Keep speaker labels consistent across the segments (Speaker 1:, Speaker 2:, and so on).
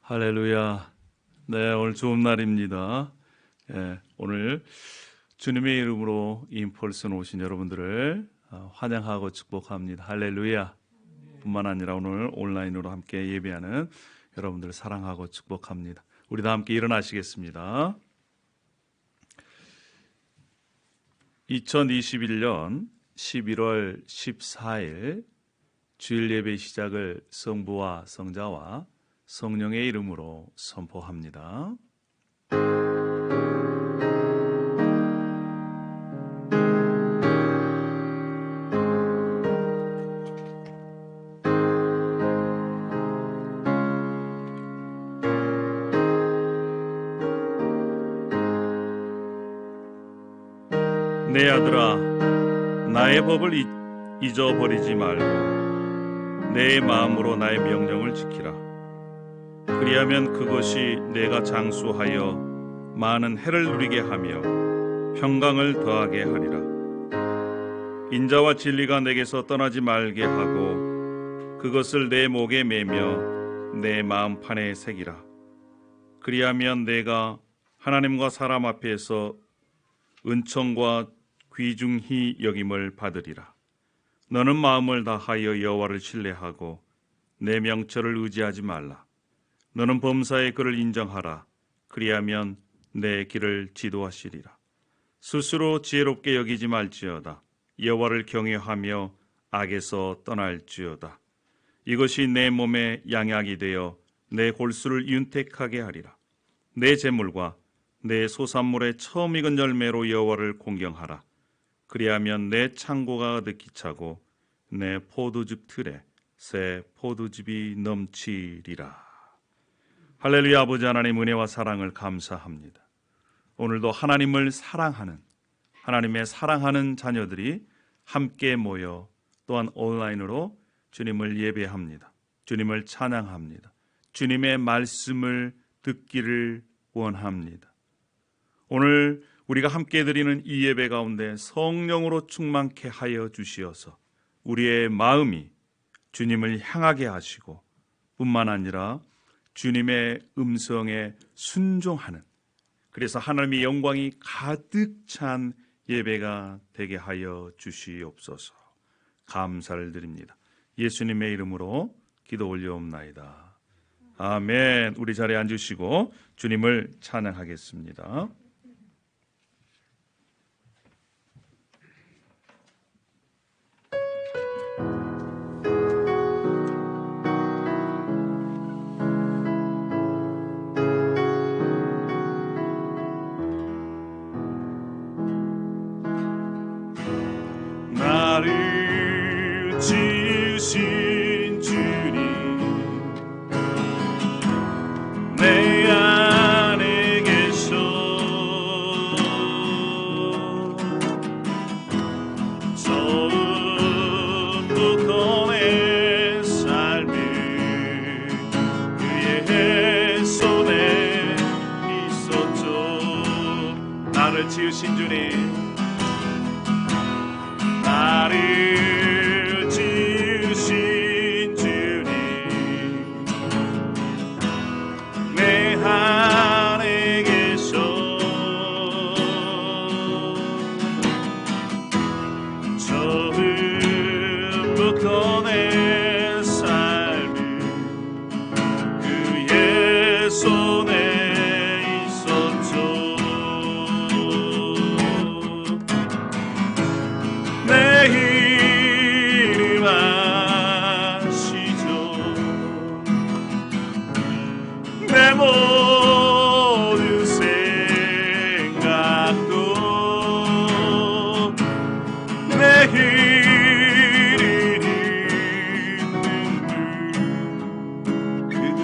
Speaker 1: 할렐루야. 네, 오늘 좋은 날입니다. 오늘 주님의 이름으로 인펄슨 오신 여러분들을 환영하고 축복합니다. 할렐루야. 뿐만 아니라 오늘 온라인으로 함께 예배하는 여러분들을 사랑하고 축복합니다. 우리 다 함께 일어나시겠습니다. 2021년 11월 14일 주일 예배 시작을 성부와 성자와 성령의 이름으로 선포합니다. 내 아들아, 나의 법을 잊어버리지 말고 내 마음으로 나의 명령을 지키라. 그리하면 그것이 내가 장수하여 많은 해를 누리게 하며 평강을 더하게 하리라. 인자와 진리가 내게서 떠나지 말게 하고 그것을 내 목에 매며 내 마음판에 새기라. 그리하면 내가 하나님과 사람 앞에서 은총과 귀중히 여김을 받으리라. 너는 마음을 다하여 여호와를 신뢰하고 내 명철을 의지하지 말라. 너는 범사의 그를 인정하라. 그리하면 내 길을 지도하시리라. 스스로 지혜롭게 여기지 말지어다. 여호와를 경외하며 악에서 떠날지어다. 이것이 내 몸에 양약이 되어 내 골수를 윤택하게 하리라. 내 재물과 내 소산물의 처음 익은 열매로 여호와를 공경하라. 그리하면 내 창고가 가득히 차고 내 포도즙 틀에 새 포도즙이 넘치리라. 할렐루야. 아버지 하나님 은혜와 사랑을 감사합니다. 오늘도 하나님을 사랑하는, 하나님의 사랑하는 자녀들이 함께 모여 또한 온라인으로 주님을 예배합니다. 주님을 찬양합니다. 주님의 말씀을 듣기를 원합니다. 오늘 우리가 함께 드리는 이 예배 가운데 성령으로 충만케 하여 주시어서 우리의 마음이 주님을 향하게 하시고 뿐만 아니라 주님의 음성에 순종하는, 그래서 하나님의 영광이 가득 찬 예배가 되게 하여 주시옵소서. 감사를 드립니다. 예수님의 이름으로 기도 올려옵나이다. 아멘. 우리 자리에 앉으시고 주님을 찬양하겠습니다. 나를 지으신 주님, 내 안에 계셔. 처음부터 내 삶을 그의 손에 있었죠. 나를 지으신 주님, 나를 지으신 주님, 내 안에 계셔. 처음부터 내 삶을 그의 손에 있었죠. 내 이름 아시죠. 내 모든 생각도 내 이름 있는 그가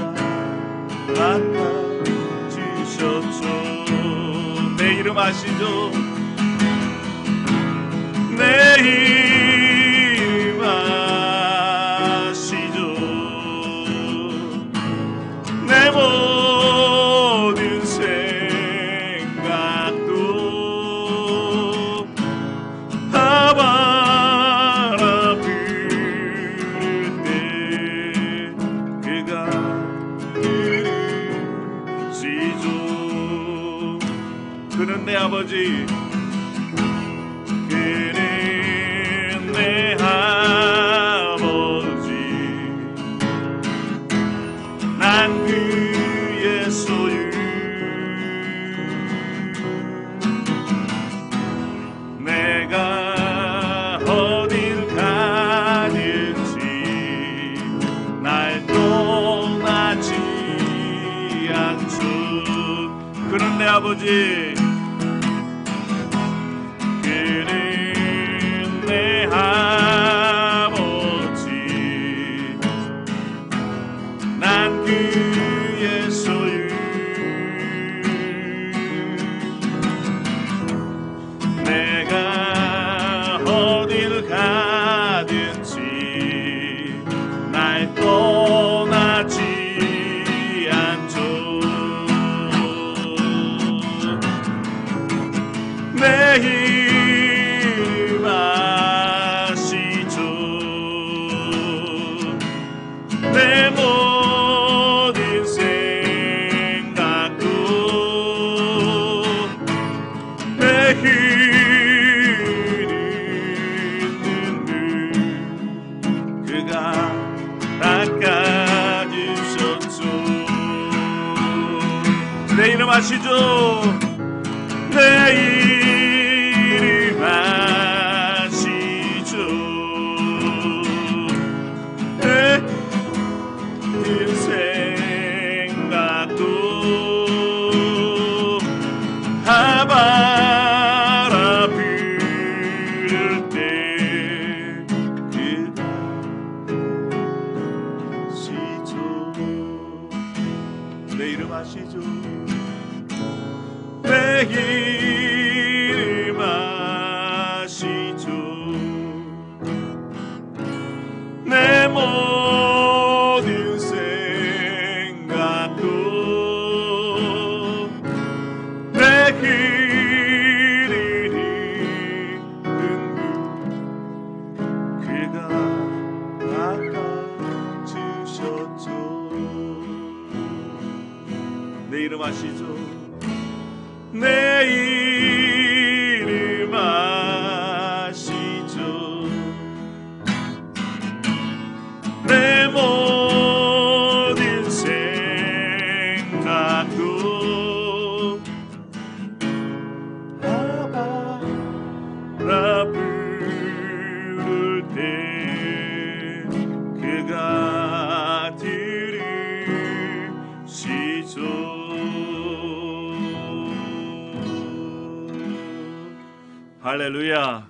Speaker 1: 맡아주셨죠. 내 이름 아시죠. 내 이름 아시죠. 내 모든 생각도 아바라 부를 때 그가 들으 그는 내 아버지, 그는 내 아버지, 난 그의 소유. 내가 어딜 가든지 날 떠나지 않죠. 그는 내 아버지, 그는 내 아버지, 난 그의 소유. 내가 어딜 가든지 날 떠나지 않죠. 내 이름 아시죠. 내 모든 생각도 내 흐르는 눈물 그가 닦아주셨죠. 내 이름 아시죠. 내 이름 아시죠. 내 생각도 바라 부를 때 그가 아시죠. 내 이름 아시죠. 내 이름 아시죠. 내 모든 생각도 내 흐르는 눈물 그가 닦아주셨죠. 내 이름 아시죠. 내 이름 아시죠. 내 모든 생각도 바라 부를 때 그가 들으시죠. 할렐루야.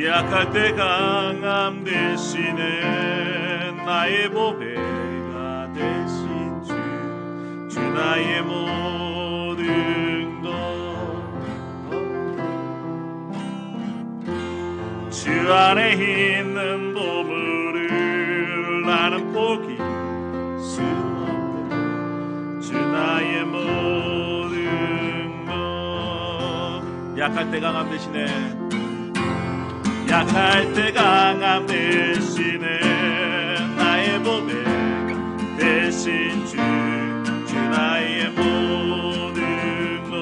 Speaker 1: 약할 때 강함 대신에 나의 보배가 되신 주 나의 모든 것 주 안에 있는 보물을 나는 포기 수 없네. 주 나의 모든 것 약할 때 강함 대신에 약할 때 강함 대신에 나의 보배가 되신 주 나의 모든 것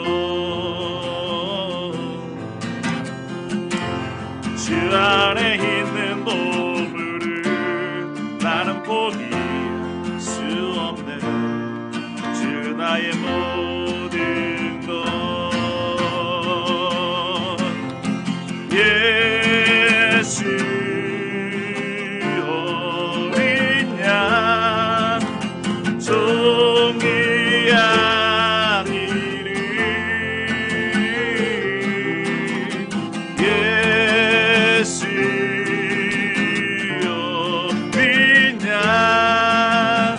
Speaker 1: 주 안에 있는 보물을 나는 포기할 수 없네. 주 나의 모든 것 예수 어린 양 존귀한 이름 예수 어린 양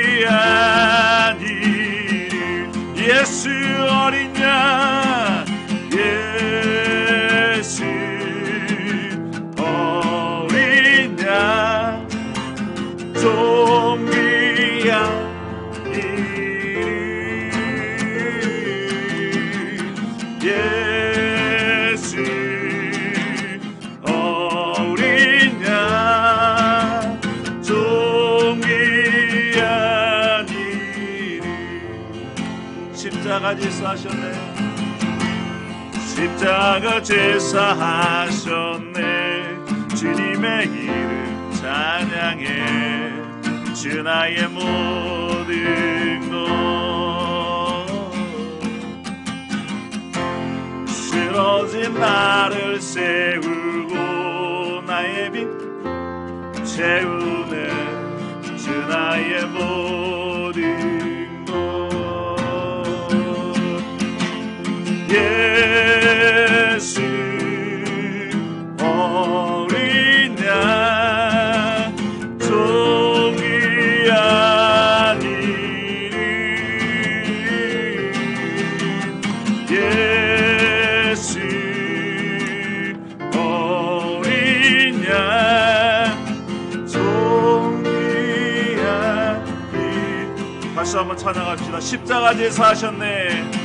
Speaker 1: 존귀한 이름 예수 어린 양 예수 어린 양 존귀한 십자가 제사하셨네. 십자가 제사하셨네. 주님의 이름 찬양해. 주 나의 모든 것. 쓰러진 나를 세우고 나의 빚 채우네. 주 나의 모든 것. 예수 어린 양 종이 아니니. 예수 어린 양 종이 아니니. 다시 한번 찬양합시다. 십자가 제사하셨네.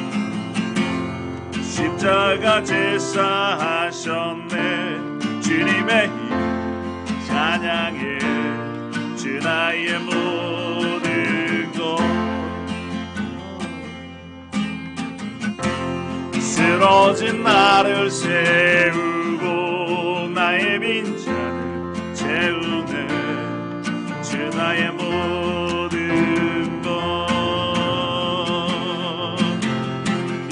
Speaker 1: 십자가 제사하셨네. 주님의 힘 찬양해. 주 나의 모든 것. 쓰러진 나를 세우고 나의 빈자를 채우네. 주 나의 모든 것.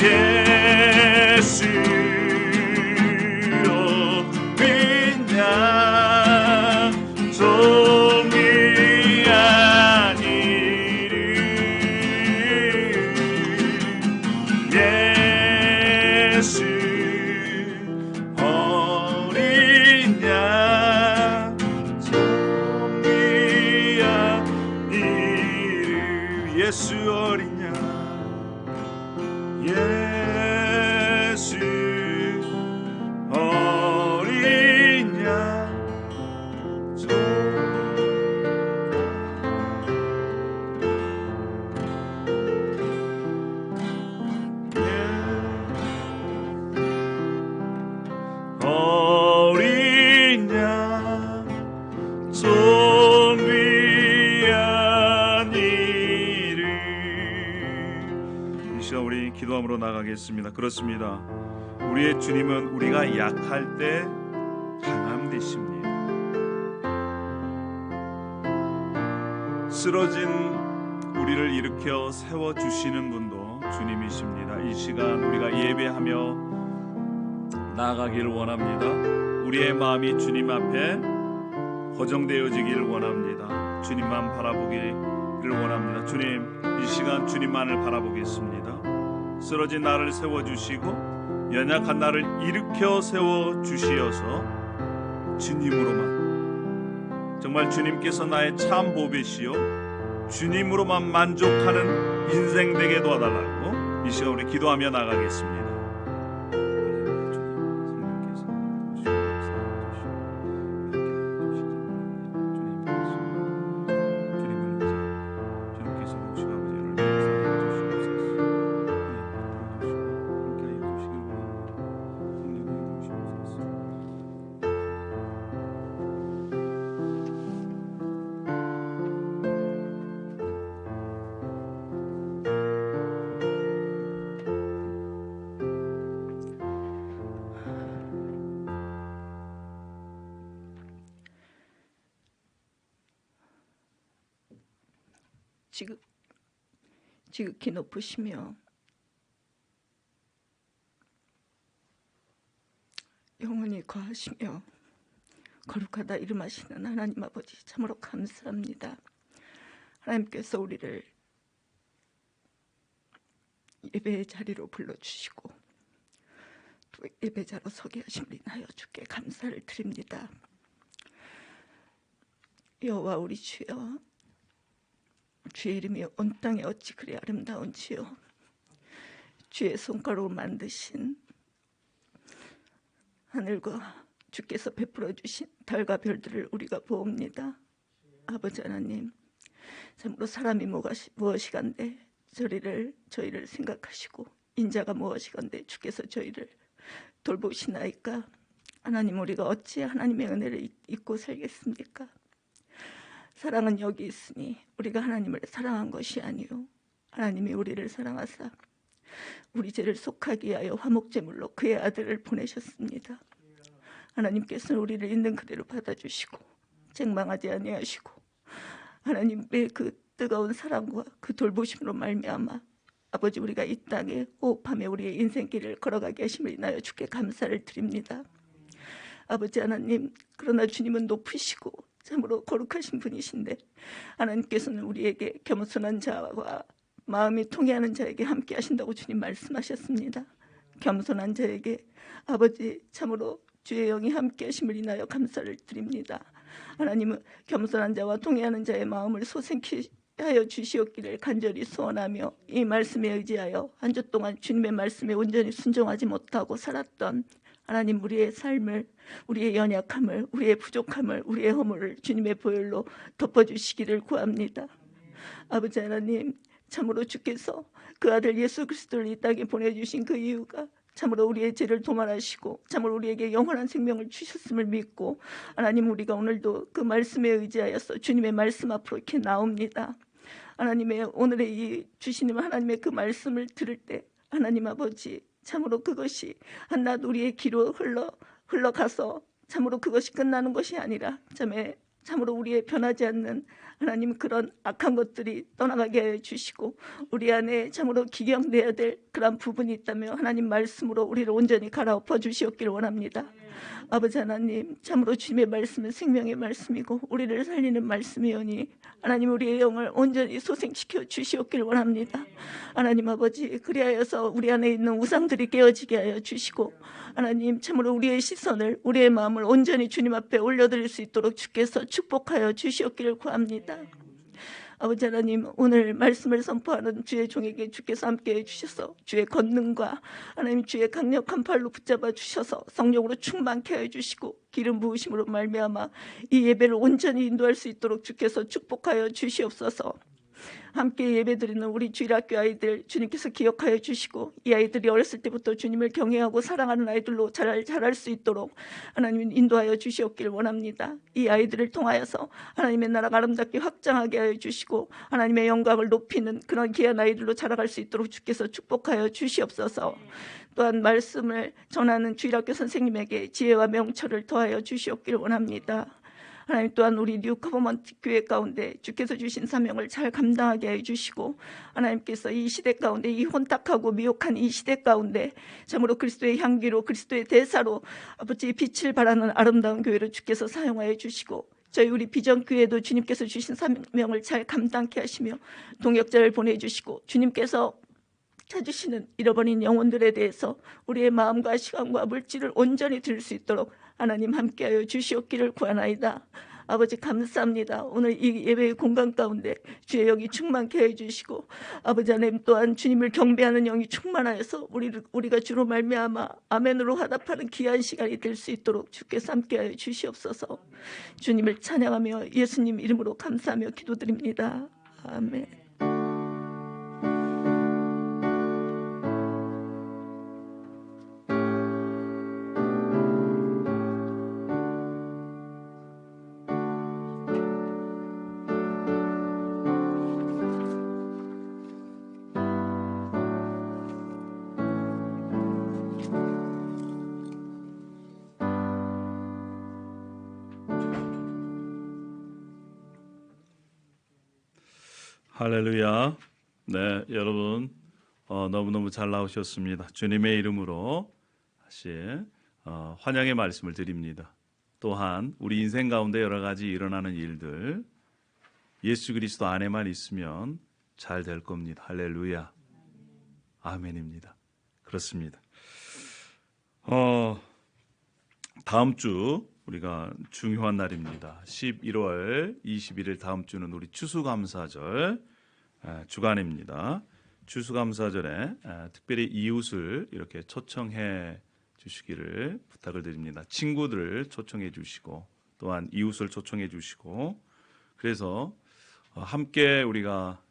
Speaker 1: 예수 어린 양 종이 아니니. 예수 어린 양 종이 아니니. 예수 어린 양. 예수 어린 양 어린 양 종이 아니리. 이 시간 우리 기도함으로 나가겠습니다. 그렇습니다. 우리의 주님은 우리가 약할 때 강함 되십니다. 쓰러진 우리를 일으켜 세워주시는 분도 주님이십니다. 이 시간 우리가 예배하며 나아가기를 원합니다. 우리의 마음이 주님 앞에 고정되어지기를 원합니다. 주님만 바라보기를 원합니다. 주님, 이 시간 주님만을 바라보겠습니다. 쓰러진 나를 세워주시고 연약한 나를 일으켜 세워주시어서 주님으로만, 정말 주님께서 나의 참 보배시요 주님으로만 만족하는 인생 되게 도와달라고 이 시간 우리 기도하며 나가겠습니다.
Speaker 2: 지극히 높으시며 영원히 거하시며 거룩하다 이름하시는 하나님 아버지, 참으로 감사합니다. 하나님께서 우리를 예배의 자리로 불러주시고 또 예배자로 서게 하심을 인하여 주께 감사를 드립니다. 여호와 우리 주여, 주의 이름이 온 땅에 어찌 그리 아름다운지요. 주의 손가락으로 만드신 하늘과 주께서 베풀어 주신 달과 별들을 우리가 보옵니다. 아버지 하나님, 참으로 사람이 무엇이간데 저희를 생각하시고 인자가 무엇이간데 주께서 저희를 돌보시나이까. 하나님, 우리가 어찌 하나님의 은혜를 잊고 살겠습니까? 사랑은 여기 있으니 우리가 하나님을 사랑한 것이 아니요 하나님이 우리를 사랑하사 우리 죄를 속하기 위하여 화목제물로 그의 아들을 보내셨습니다. 하나님께서는 우리를 있는 그대로 받아주시고 책망하지 아니하시고 하나님의 그 뜨거운 사랑과 그 돌보심으로 말미암아 아버지 우리가 이 땅에 호흡하며 우리의 인생길을 걸어가게 하심을 인하여 주께 감사를 드립니다. 아버지 하나님, 그러나 주님은 높으시고 참으로 거룩하신 분이신데 하나님께서는 우리에게 겸손한 자와 마음이 통해하는 자에게 함께 하신다고 주님 말씀하셨습니다. 겸손한 자에게 아버지 참으로 주의 영이 함께 하심을 인하여 감사를 드립니다. 하나님은 겸손한 자와 통해하는 자의 마음을 소생케 하여 주시옵기를 간절히 소원하며 이 말씀에 의지하여 한 주 동안 주님의 말씀에 온전히 순종하지 못하고 살았던 하나님 우리의 삶을, 우리의 연약함을, 우리의 부족함을, 우리의 허물을 주님의 보혈로 덮어주시기를 구합니다. 아버지 하나님, 참으로 주께서 그 아들 예수 그리스도를 이 땅에 보내주신 그 이유가 참으로 우리의 죄를 도말하시고 참으로 우리에게 영원한 생명을 주셨음을 믿고 하나님 우리가 오늘도 그 말씀에 의지하여서 주님의 말씀 앞으로 이렇게 나옵니다. 하나님의 오늘의 이 주시는 하나님의 그 말씀을 들을 때 하나님 아버지 참으로 그것이 한낱 우리의 귀로 흘러가서 참으로 그것이 끝나는 것이 아니라 참으로 우리의 변하지 않는 하나님 그런 악한 것들이 떠나가게 해주시고 우리 안에 참으로 기경돼야 될 그런 부분이 있다면 하나님 말씀으로 우리를 온전히 갈아엎어 주시옵기를 원합니다. 아버지 하나님 참으로 주님의 말씀은 생명의 말씀이고 우리를 살리는 말씀이오니 하나님 우리의 영을 온전히 소생시켜 주시옵기를 원합니다. 하나님 아버지 그리하여서 우리 안에 있는 우상들이 깨어지게 하여 주시고 하나님 참으로 우리의 시선을 우리의 마음을 온전히 주님 앞에 올려드릴 수 있도록 주께서 축복하여 주시옵기를 구합니다. 아버지 하나님 오늘 말씀을 선포하는 주의 종에게 주께서 함께해 주셔서 주의 권능과 하나님 주의 강력한 팔로 붙잡아 주셔서 성령으로 충만케 해 주시고 기름 부으심으로 말미암아 이 예배를 온전히 인도할 수 있도록 주께서 축복하여 주시옵소서. 함께 예배드리는 우리 주일학교 아이들 주님께서 기억하여 주시고 이 아이들이 어렸을 때부터 주님을 경외하고 사랑하는 아이들로 자랄 수 있도록 하나님 인도하여 주시옵기를 원합니다. 이 아이들을 통하여서 하나님의 나라가 아름답게 확장하게 하여 주시고 하나님의 영광을 높이는 그런 귀한 아이들로 자라갈 수 있도록 주께서 축복하여 주시옵소서. 또한 말씀을 전하는 주일학교 선생님에게 지혜와 명철을 더하여 주시옵기를 원합니다. 하나님 또한 우리 뉴 커버먼트 교회 가운데 주께서 주신 사명을 잘 감당하게 해주시고 하나님께서 이 시대 가운데 이 혼탁하고 미혹한 이 시대 가운데 참으로 그리스도의 향기로 그리스도의 대사로 아버지 빛을 발하는 아름다운 교회를 주께서 사용하여 주시고 저희 우리 비전교회도 주님께서 주신 사명을 잘 감당케 하시며 동역자를 보내주시고 주님께서 찾으시는 잃어버린 영혼들에 대해서 우리의 마음과 시간과 물질을 온전히 드릴 수 있도록 하나님 함께하여 주시옵기를 구하나이다. 아버지 감사합니다. 오늘 이 예배의 공간 가운데 주의 영이 충만케 해주시고 아버지 하나님 또한 주님을 경배하는 영이 충만하여서 우리가 주로 말미암아 아멘으로 화답하는 귀한 시간이 될 수 있도록 주께서 함께하여 주시옵소서. 주님을 찬양하며 예수님 이름으로 감사하며 기도드립니다. 아멘.
Speaker 1: 할렐루야. 네, 여러분 너무너무 잘 나오셨습니다. 주님의 이름으로 다시 환영의 말씀을 드립니다. 또한 우리 인생 가운데 여러 가지 일어나는 일들 예수 그리스도 안에만 있으면 잘 될 겁니다. 할렐루야. 아멘입니다. 그렇습니다. 다음 주 우리가 중요한 날입니다. 11월 21일 다음 주는 우리 추수감사절 주간입니다. 추수감사절에 특별히 이웃을 이렇게 초청해 주시기를 부탁을 드립니다. 친구들을 초청해 주시고 또한 이웃을 초청해 주시고 그래서 함께 우리가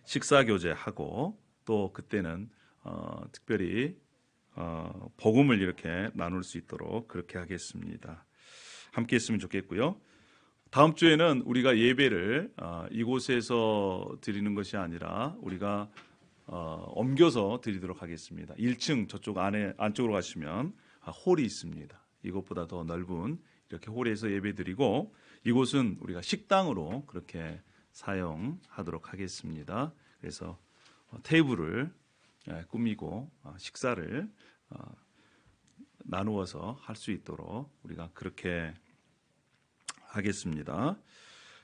Speaker 1: 식사교제하고 또 그때는 특별히 복음을 이렇게 나눌 수 있도록 그렇게 하겠습니다. 함께 했으면 좋겠고요. 다음 주에는 우리가 예배를 이곳에서 드리는 것이 아니라 우리가 옮겨서 드리도록 하겠습니다. 1층 저쪽 안쪽으로 가시면 홀이 있습니다. 이것보다 더 넓은 이렇게 홀에서 예배드리고 이곳은 우리가 식당으로 그렇게 사용하도록 하겠습니다. 그래서 테이블을 꾸미고 식사를 나누어서 할 수 있도록 우리가 그렇게 하겠습니다.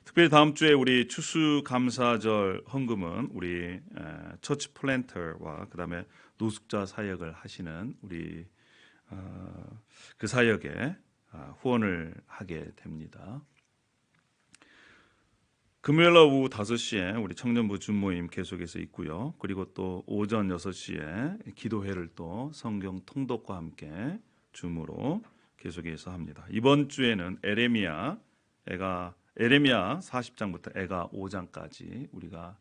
Speaker 1: 특별히 다음 주에 우리 추수감사절 헌금은 우리 처치 플랜터와 그 다음에 노숙자 사역을 하시는 우리 그 사역에 후원을 하게 됩니다. 금요일 오후 5시에 우리 청년부 준모임 계속해서 있고요. 그리고 또 오전 6시에 기도회를 또 성경 통독과 함께 줌으로 계속해서 합니다. 이번 주에는 에레미야 40장부터 애가 5장까지 우리가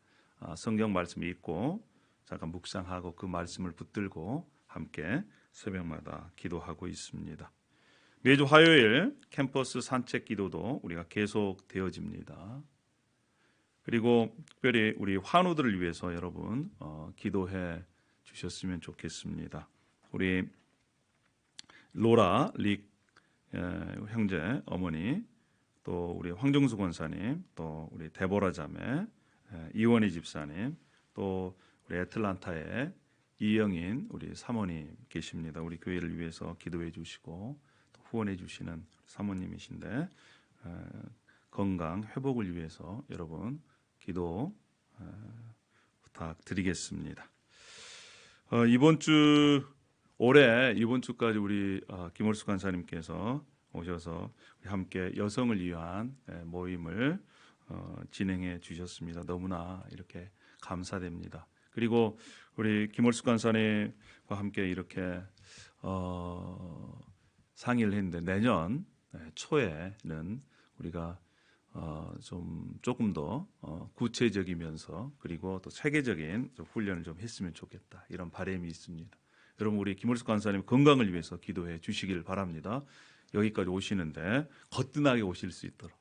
Speaker 1: 성경 말씀 읽고 잠깐 묵상하고 그 말씀을 붙들고 함께 새벽마다 기도하고 있습니다. 매주 화요일 캠퍼스 산책 기도도 우리가 계속 되어집니다. 그리고 특별히 우리 환우들을 위해서 여러분 기도해 주셨으면 좋겠습니다. 우리 로라 릭 형제 어머니, 또 우리 황정수 권사님, 또 우리 데보라 자매, 이원희 집사님, 또 우리 애틀란타에 이영인 우리 사모님 계십니다. 우리 교회를 위해서 기도해 주시고 또 후원해 주시는 사모님이신데 건강 회복을 위해서 여러분 기도 부탁드리겠습니다. 이번 주까지 우리 김월수 간사님께서 오셔서 함께 여성을 위한 모임을 진행해 주셨습니다. 너무나 이렇게 감사됩니다. 그리고 우리 김월수 간사님과 함께 이렇게 상의를 했는데 내년 초에는 우리가 조금 더 구체적이면서 그리고 또 체계적인 훈련을 좀 했으면 좋겠다, 이런 바람이 있습니다. 여러분 우리 김월수 간사님 건강을 위해서 기도해 주시길 바랍니다. 여기까지 오시는데 거뜬하게 오실 수 있도록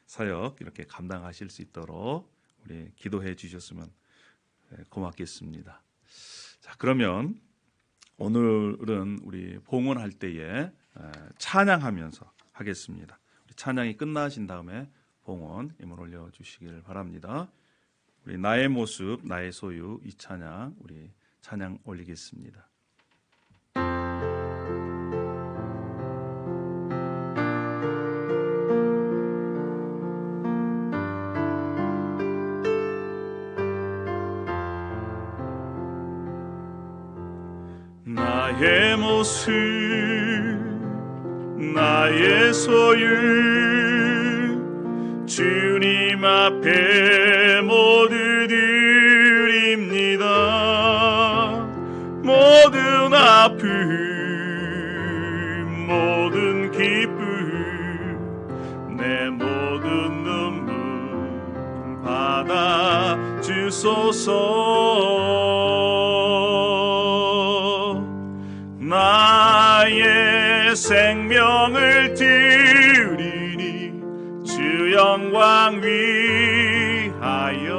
Speaker 1: 사역 이렇게 감당하실 수 있도록 우리 기도해 주셨으면 고맙겠습니다. 자, 그러면 오늘은 우리 봉헌할 때에 찬양하면서 하겠습니다. 우리 찬양이 끝나신 다음에 봉헌 임을 올려 주시길 바랍니다. 우리 나의 모습 나의 소유, 이 찬양 우리 찬양 올리겠습니다. 나의 모습 나의 소유 주님 앞에 모두 드립니다. 모든 아픔 모든 기쁨 내 모든 눈물 받아 주소서. 나의 생명을 드리니 주 영광 위하여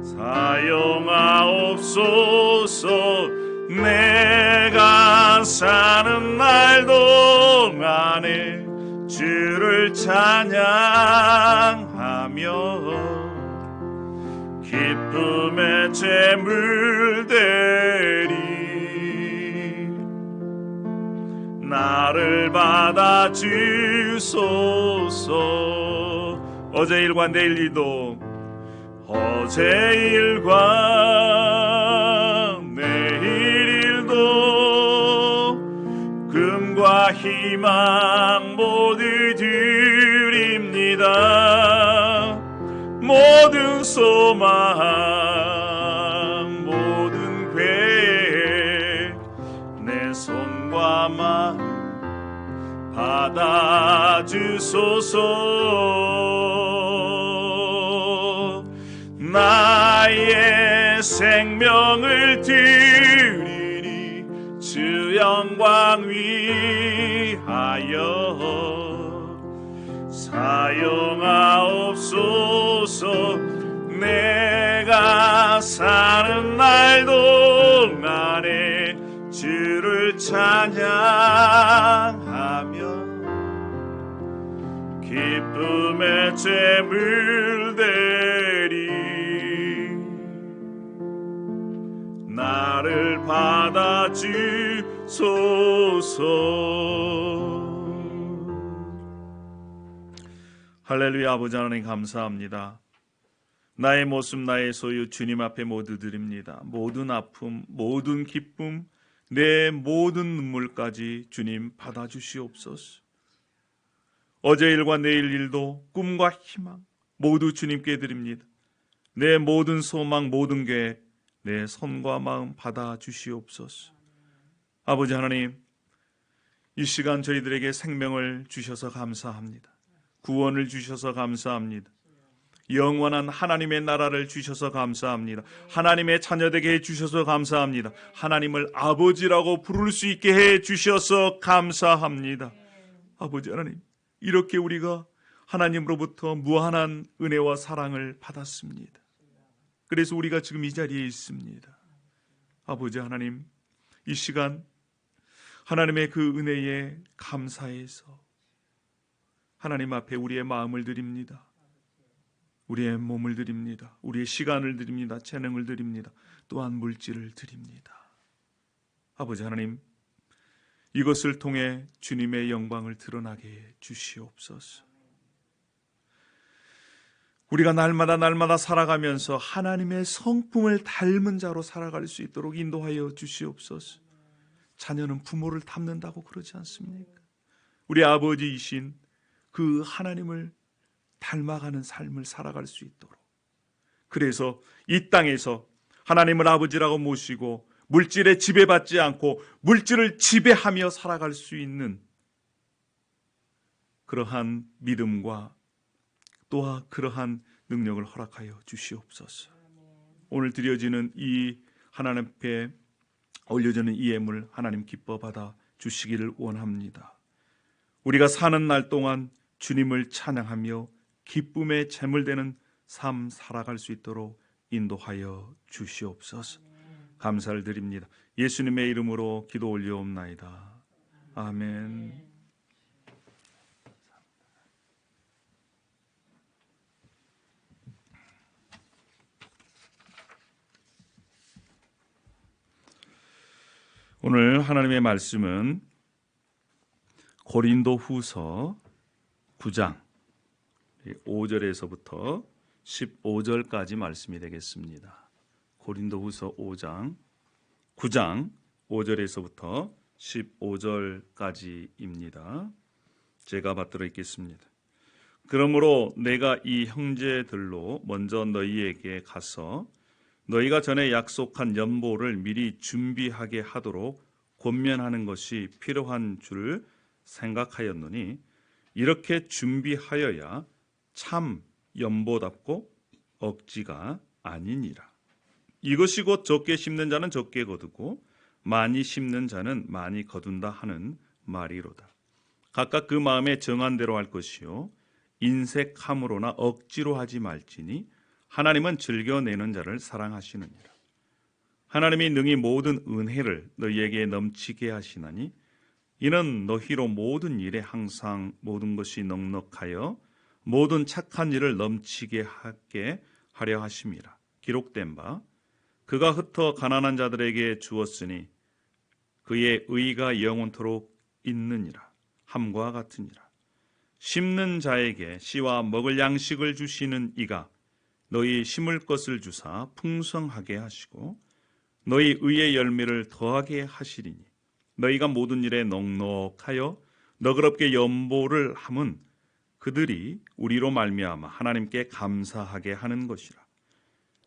Speaker 1: 사용하옵소서. 내가 사는 날 동안에 주를 찬양하며 기쁨의 제물 되리. 나를 받아 주소서. 어제 일과 내일 일도 어제 일과 내일 일도 금과 희망 모두 드립니다. 모든 소망 모든 계획 내 손과 마음 받아 주소서. 나의 생명을 드리니 주 영광 위하여 사용하옵소서. 내가 사는 날 동안에 주를 찬양하며 기쁨의 재물 대리 나를 받아주소서. 할렐루야. 아버지 하나님 감사합니다. 나의 모습 나의 소유 주님 앞에 모두 드립니다. 모든 아픔 모든 기쁨 내 모든 눈물까지 주님 받아주시옵소서. 어제 일과 내일 일도 꿈과 희망 모두 주님께 드립니다. 내 모든 소망 모든 계획 내 손과 마음 받아주시옵소서. 아버지 하나님 이 시간 저희들에게 생명을 주셔서 감사합니다. 구원을 주셔서 감사합니다. 영원한 하나님의 나라를 주셔서 감사합니다. 하나님의 자녀되게 해주셔서 감사합니다. 하나님을 아버지라고 부를 수 있게 해주셔서 감사합니다. 아버지 하나님 이렇게 우리가 하나님으로부터 무한한 은혜와 사랑을 받았습니다. 그래서 우리가 지금 이 자리에 있습니다. 아버지 하나님 이 시간 하나님의 그 은혜에 감사해서 하나님 앞에 우리의 마음을 드립니다. 우리의 몸을 드립니다. 우리의 시간을 드립니다. 재능을 드립니다. 또한 물질을 드립니다. 아버지 하나님 이것을 통해 주님의 영광을 드러나게 해 주시옵소서. 우리가 날마다 살아가면서 하나님의 성품을 닮은 자로 살아갈 수 있도록 인도하여 주시옵소서. 자녀는 부모를 닮는다고 그러지 않습니까? 우리 아버지이신 그 하나님을 닮아가는 삶을 살아갈 수 있도록, 그래서 이 땅에서 하나님을 아버지라고 모시고 물질에 지배받지 않고 물질을 지배하며 살아갈 수 있는 그러한 믿음과 또한 그러한 능력을 허락하여 주시옵소서. 오늘 드려지는 이 하나님 앞에 올려지는 이 예물 하나님 기뻐 받아 주시기를 원합니다. 우리가 사는 날 동안 주님을 찬양하며 기쁨의 재물되는 삶 살아갈 수 있도록 인도하여 주시옵소서. 감사를 드립니다. 예수님의 이름으로 기도 올려옵나이다. 아멘. 오늘 하나님의 말씀은 고린도후서 9장 5절에서부터 15절까지 말씀이 되겠습니다. 고린도후서 9장 5절에서부터 15절까지입니다. 제가 받들어 읽겠습니다. 그러므로 내가 이 형제들로 먼저 너희에게 가서 너희가 전에 약속한 연보를 미리 준비하게 하도록 권면하는 것이 필요한 줄 생각하였노니 이렇게 준비하여야 참 연보답고 억지가 아니니라. 이것이 곧 적게 심는 자는 적게 거두고 많이 심는 자는 많이 거둔다 하는 말이로다. 각각 그 마음에 정한 대로 할 것이요 인색함으로나 억지로 하지 말지니 하나님은 즐겨내는 자를 사랑하시느니라. 하나님이 능히 모든 은혜를 너희에게 넘치게 하시나니 이는 너희로 모든 일에 항상 모든 것이 넉넉하여 모든 착한 일을 넘치게 하게 하려 하심이라. 기록된 바 그가 흩어 가난한 자들에게 주었으니 그의 의가 영원토록 있느니라. 함과 같으니라. 심는 자에게 씨와 먹을 양식을 주시는 이가 너희 심을 것을 주사 풍성하게 하시고 너희 의의 열매를 더하게 하시리니 너희가 모든 일에 넉넉하여 너그럽게 연보를 함은 그들이 우리로 말미암아 하나님께 감사하게 하는 것이라.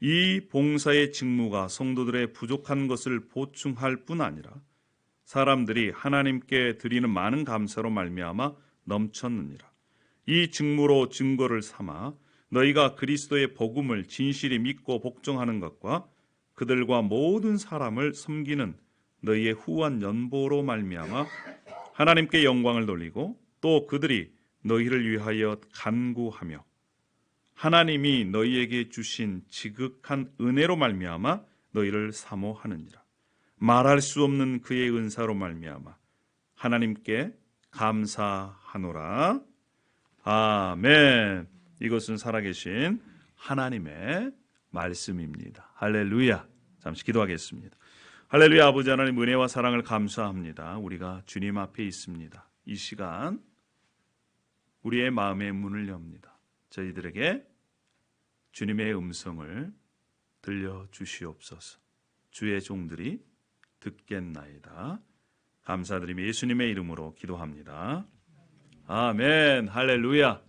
Speaker 1: 이 봉사의 직무가 성도들의 부족한 것을 보충할 뿐 아니라 사람들이 하나님께 드리는 많은 감사로 말미암아 넘쳤느니라. 이 직무로 증거를 삼아 너희가 그리스도의 복음을 진실히 믿고 복종하는 것과 그들과 모든 사람을 섬기는 너희의 후한 연보로 말미암아 하나님께 영광을 돌리고 또 그들이 너희를 위하여 간구하며 하나님이 너희에게 주신 지극한 은혜로 말미암아 너희를 사모하느니라. 말할 수 없는 그의 은사로 말미암아 하나님께 감사하노라. 아멘. 이것은 살아계신 하나님의 말씀입니다. 할렐루야. 잠시 기도하겠습니다. 할렐루야. 아버지 하나님, 은혜와 사랑을 감사합니다. 우리가 주님 앞에 있습니다. 이 시간 우리의 마음의 문을 엽니다. 저희들에게 주님의 음성을 들려주시옵소서. 주의 종들이 듣겠나이다. 감사드리며 예수님의 이름으로 기도합니다. 아멘. 할렐루야.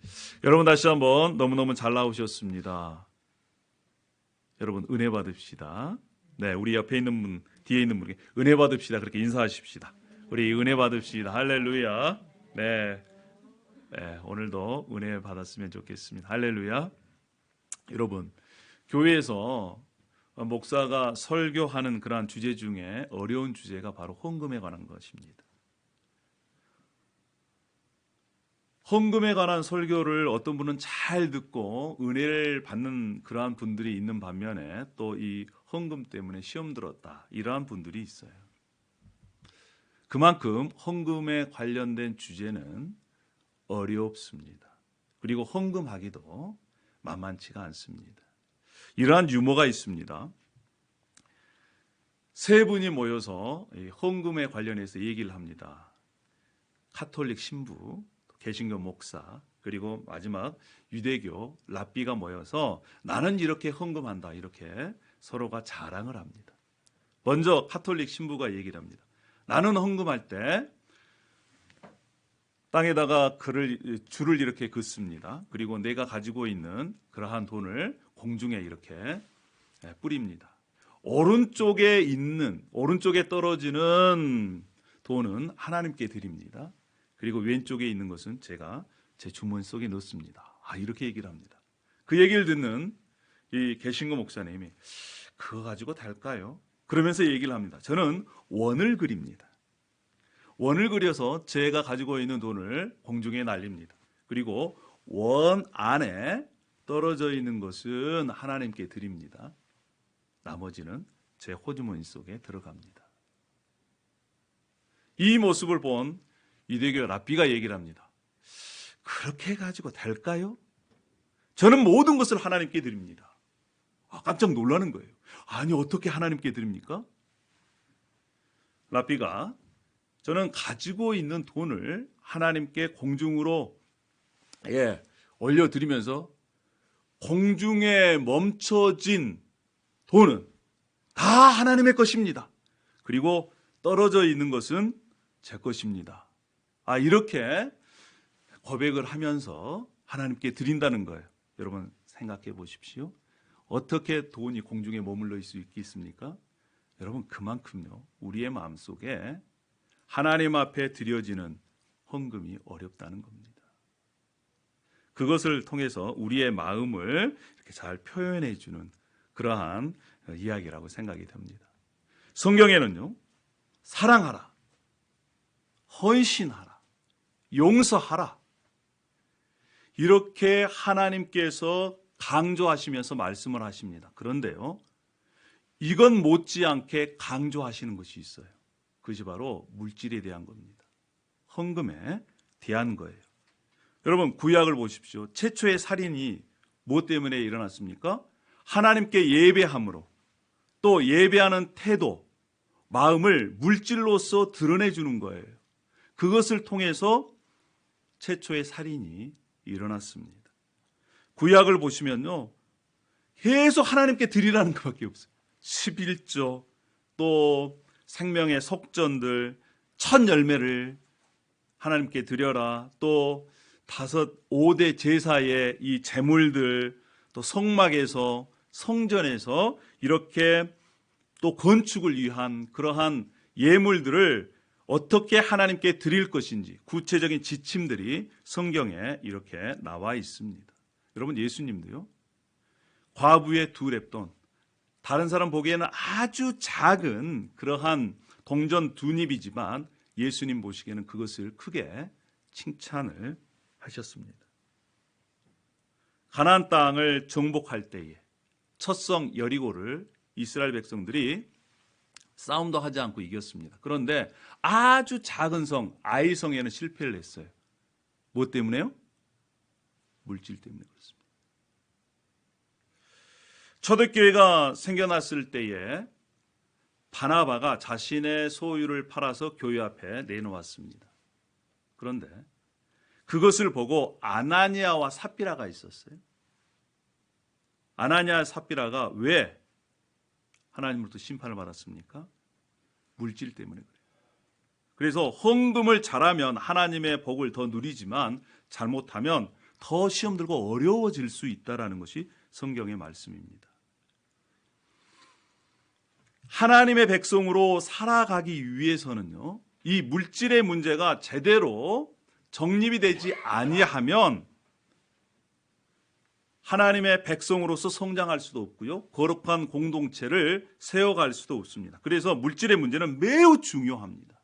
Speaker 1: 여러분, 다시 한번 너무너무 잘 나오셨습니다. 여러분, 은혜 받읍시다. 네, 우리 옆에 있는 분, 뒤에 있는 분에게 은혜 받읍시다. 그렇게 인사하십시다. 우리 은혜 받읍시다. 할렐루야. 네, 오늘도 은혜 받았으면 좋겠습니다. 할렐루야. 여러분, 교회에서 목사가 설교하는 그러한 주제 중에 어려운 주제가 바로 헌금에 관한 것입니다. 헌금에 관한 설교를 어떤 분은 잘 듣고 은혜를 받는 그러한 분들이 있는 반면에 또 이 헌금 때문에 시험 들었다, 이러한 분들이 있어요. 그만큼 헌금에 관련된 주제는 어렵습니다. 그리고 헌금하기도 만만치가 않습니다. 이러한 유머가 있습니다. 세 분이 모여서 헌금에 관련해서 얘기를 합니다. 카톨릭 신부, 개신교 목사, 그리고 마지막 유대교 랍비가 모여서 나는 이렇게 헌금한다, 이렇게 서로가 자랑을 합니다. 먼저 카톨릭 신부가 얘기를 합니다. 나는 헌금할 때 땅에다가 줄을 이렇게 긋습니다. 그리고 내가 가지고 있는 그러한 돈을 공중에 이렇게 뿌립니다. 오른쪽에 떨어지는 돈은 하나님께 드립니다. 그리고 왼쪽에 있는 것은 제가 제 주머니 속에 넣습니다. 이렇게 얘기를 합니다. 그 얘기를 듣는 이 개신교 목사님이 그거 가지고 될까요? 그러면서 얘기를 합니다. 저는 원을 그립니다. 원을 그려서 제가 가지고 있는 돈을 공중에 날립니다. 그리고 원 안에 떨어져 있는 것은 하나님께 드립니다. 나머지는 제 호주머니 속에 들어갑니다. 이 모습을 본 유대교 랍비가 얘기를 합니다. 그렇게 가지고 될까요? 저는 모든 것을 하나님께 드립니다. 깜짝 놀라는 거예요. 아니, 어떻게 하나님께 드립니까? 랍비가 저는 가지고 있는 돈을 하나님께 공중으로 올려드리면서 공중에 멈춰진 돈은 다 하나님의 것입니다. 그리고 떨어져 있는 것은 제 것입니다. 이렇게 고백을 하면서 하나님께 드린다는 거예요. 여러분 생각해 보십시오. 어떻게 돈이 공중에 머물러 있을 수 있겠습니까? 여러분, 그만큼요, 우리의 마음속에 하나님 앞에 드려지는 헌금이 어렵다는 겁니다. 그것을 통해서 우리의 마음을 이렇게 잘 표현해 주는 그러한 이야기라고 생각이 됩니다. 성경에는요, 사랑하라, 헌신하라, 용서하라, 이렇게 하나님께서 강조하시면서 말씀을 하십니다. 그런데요, 이건 못지않게 강조하시는 것이 있어요. 그것이 바로 물질에 대한 겁니다. 헌금에 대한 거예요. 여러분, 구약을 보십시오. 최초의 살인이 무엇 때문에 일어났습니까? 하나님께 예배함으로, 또 예배하는 태도, 마음을 물질로서 드러내주는 거예요. 그것을 통해서 최초의 살인이 일어났습니다. 구약을 보시면요, 계속 하나님께 드리라는 것밖에 없어요. 11조, 또 생명의 속전들, 첫 열매를 하나님께 드려라, 또 5대 제사의 이 제물들, 또 성막에서, 성전에서 이렇게 또 건축을 위한 그러한 예물들을 어떻게 하나님께 드릴 것인지 구체적인 지침들이 성경에 이렇게 나와 있습니다. 여러분, 예수님도요, 과부의 2렙돈, 다른 사람 보기에는 아주 작은 그러한 동전 2닙이지만 예수님 보시기에는 그것을 크게 칭찬을 하셨습니다. 가나안 땅을 정복할 때에 첫 성 여리고를 이스라엘 백성들이 싸움도 하지 않고 이겼습니다. 그런데 아주 작은 성 아이성에는 실패를 했어요. 뭐 때문에요? 물질 때문에 그렇습니다. 초대교회가 생겨났을 때에 바나바가 자신의 소유를 팔아서 교회 앞에 내놓았습니다. 그런데 그것을 보고 아나니아와 삽비라가 있었어요. 아나니아 삽비라가 왜 하나님으로부터 심판을 받았습니까? 물질 때문에 그래요. 그래서 헌금을 잘하면 하나님의 복을 더 누리지만 잘못하면 더 시험 들고 어려워질 수 있다는 것이 성경의 말씀입니다. 하나님의 백성으로 살아가기 위해서는요, 이 물질의 문제가 제대로 정립이 되지 아니하면 하나님의 백성으로서 성장할 수도 없고요, 거룩한 공동체를 세워갈 수도 없습니다. 그래서 물질의 문제는 매우 중요합니다.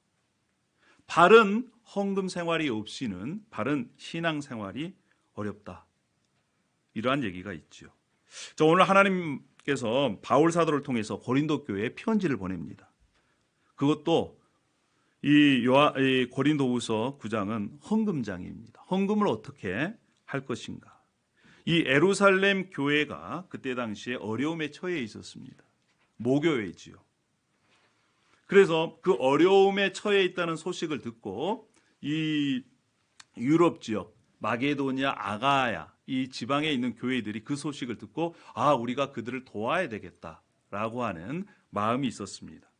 Speaker 1: 바른 헌금 생활이 없이는 바른 신앙 생활이 어렵다, 이러한 얘기가 있죠. 오늘 하나님께서 바울 사도를 통해서 고린도 교회에 편지를 보냅니다. 그것도 이 고린도후서 9장은 헌금장입니다. 헌금을 어떻게 할 것인가. 이 예루살렘 교회가 그때 당시에 어려움에 처해 있었습니다. 모교회지요. 그래서 그 어려움에 처해 있다는 소식을 듣고 이 유럽 지역 마게도니아, 아가야 이 지방에 있는 교회들이 그 소식을 듣고 우리가 그들을 도와야 되겠다라고 하는 마음이 있었습니다.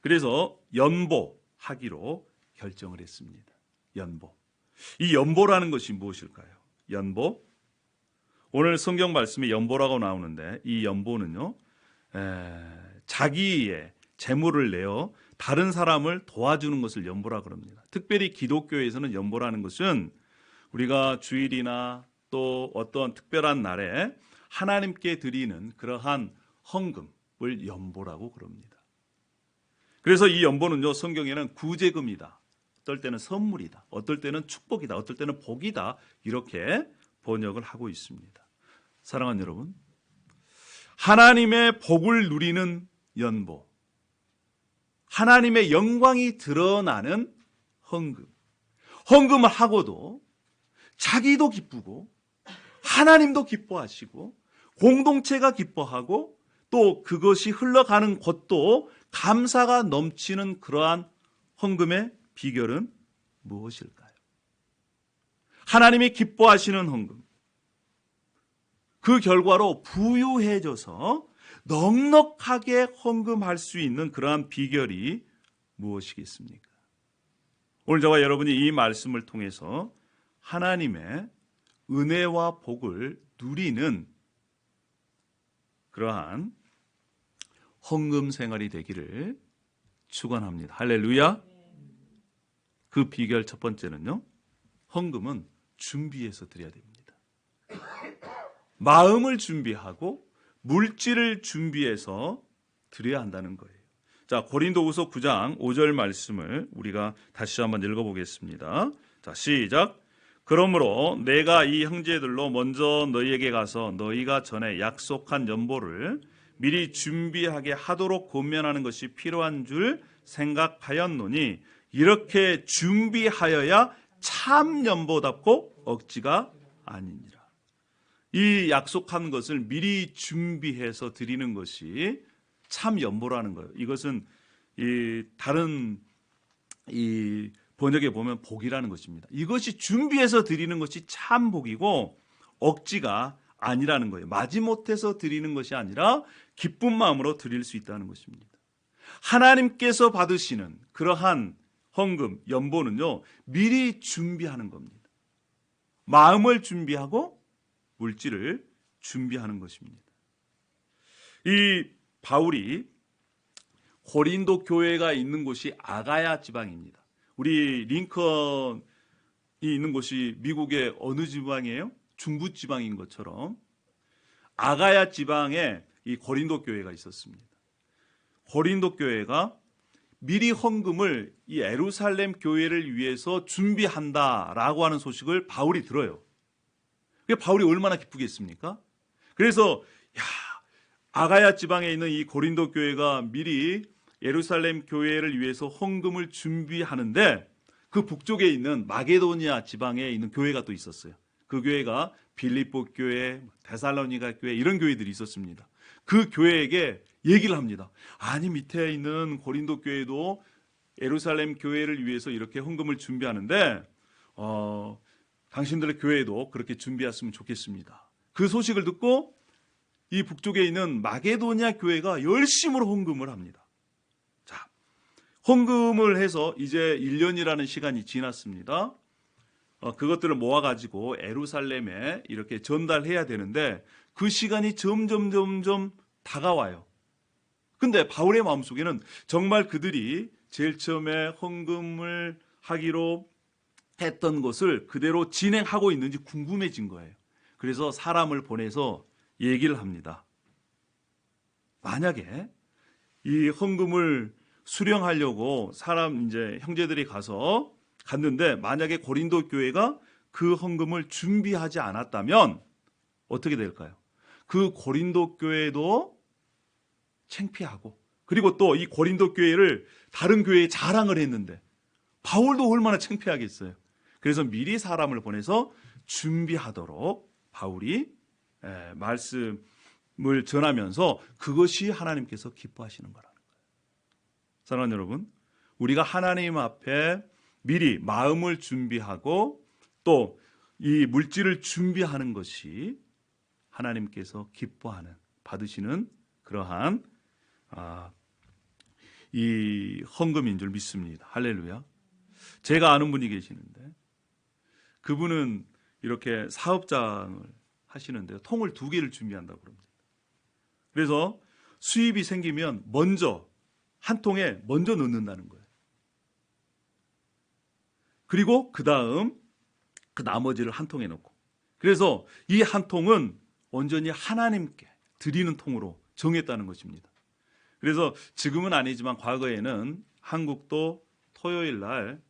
Speaker 1: 그래서 연보하기로 결정을 했습니다. 연보. 이 연보라는 것이 무엇일까요? 연보. 오늘 성경 말씀에 연보라고 나오는데 이 연보는요, 자기의 재물을 내어 다른 사람을 도와주는 것을 연보라 그럽니다. 특별히 기독교에서는 연보라는 것은 우리가 주일이나 또 어떤 특별한 날에 하나님께 드리는 그러한 헌금을 연보라고 그럽니다. 그래서 이 연보는요, 성경에는 구제금이다, 어떨 때는 선물이다, 어떨 때는 축복이다, 어떨 때는 복이다, 이렇게 번역을 하고 있습니다. 사랑하는 여러분, 하나님의 복을 누리는 연보, 하나님의 영광이 드러나는 헌금, 헌금을 하고도 자기도 기쁘고 하나님도 기뻐하시고 공동체가 기뻐하고 또 그것이 흘러가는 곳도 감사가 넘치는 그러한 헌금의 비결은 무엇일까요? 하나님이 기뻐하시는 헌금, 그 결과로 부유해져서 넉넉하게 헌금할 수 있는 그러한 비결이 무엇이겠습니까? 오늘 저와 여러분이 이 말씀을 통해서 하나님의 은혜와 복을 누리는 그러한 헌금 생활이 되기를 축원합니다. 할렐루야. 그 비결 첫 번째는요, 헌금은 준비해서 드려야 됩니다. 마음을 준비하고 물질을 준비해서 드려야 한다는 거예요. 자, 고린도후서 9장 5절 말씀을 우리가 다시 한번 읽어보겠습니다. 자, 시작. 그러므로 내가 이 형제들로 먼저 너희에게 가서 너희가 전에 약속한 연보를 미리 준비하게 하도록 권면하는 것이 필요한 줄 생각하였노니 이렇게 준비하여야 참 연보답고 억지가 아니니라. 이 약속한 것을 미리 준비해서 드리는 것이 참 연보라는 거예요. 이것은 다른 번역에 보면 복이라는 것입니다. 이것이 준비해서 드리는 것이 참 복이고 억지가 아니라는 거예요. 마지못해서 드리는 것이 아니라 기쁜 마음으로 드릴 수 있다는 것입니다. 하나님께서 받으시는 그러한 헌금, 연보는요, 미리 준비하는 겁니다. 마음을 준비하고 물질을 준비하는 것입니다. 이 바울이 고린도 교회가 있는 곳이 아가야 지방입니다. 우리 링컨이 있는 곳이 미국의 어느 지방이에요? 중부 지방인 것처럼 아가야 지방에 이 고린도 교회가 있었습니다. 고린도 교회가 미리 헌금을 이 예루살렘 교회를 위해서 준비한다라고 하는 소식을 바울이 들어요. 바울이 얼마나 기쁘겠습니까? 그래서 아가야 지방에 있는 이 고린도 교회가 미리 예루살렘 교회를 위해서 헌금을 준비하는데 그 북쪽에 있는 마게도니아 지방에 있는 교회가 또 있었어요. 그 교회가 빌립보 교회, 데살로니가 교회 이런 교회들이 있었습니다. 그 교회에게 얘기를 합니다. 아니 밑에 있는 고린도 교회도 예루살렘 교회를 위해서 이렇게 헌금을 준비하는데 당신들의 교회도 그렇게 준비했으면 좋겠습니다. 그 소식을 듣고 이 북쪽에 있는 마게도니아 교회가 열심으로 헌금을 합니다. 자, 헌금을 해서 이제 1년이라는 시간이 지났습니다. 그것들을 모아가지고 예루살렘에 이렇게 전달해야 되는데 그 시간이 점점 다가와요. 근데 바울의 마음속에는 정말 그들이 제일 처음에 헌금을 하기로 했던 것을 그대로 진행하고 있는지 궁금해진 거예요. 그래서 사람을 보내서 얘기를 합니다. 만약에 이 헌금을 수령하려고 이제 형제들이 갔는데 만약에 고린도 교회가 그 헌금을 준비하지 않았다면 어떻게 될까요? 그 고린도 교회도 창피하고 그리고 또 이 고린도 교회를 다른 교회에 자랑을 했는데 바울도 얼마나 창피하겠어요. 그래서 미리 사람을 보내서 준비하도록 바울이 말씀을 전하면서 그것이 하나님께서 기뻐하시는 거라는 거예요. 사랑하는 여러분, 우리가 하나님 앞에 미리 마음을 준비하고 또 이 물질을 준비하는 것이 하나님께서 기뻐하는, 받으시는 그러한 이 헌금인 줄 믿습니다. 할렐루야. 제가 아는 분이 계시는데 그분은 이렇게 사업장을 하시는데요. 통을 2개를 준비한다고 그럽니다. 그래서 수입이 생기면 먼저 한 통에 먼저 넣는다는 거예요. 그리고 그 다음 그 나머지를 한 통에 넣고 그래서 이 한 통은 온전히 하나님께 드리는 통으로 정했다는 것입니다. 그래서 지금은 아니지만 과거에는 한국도 토요일 날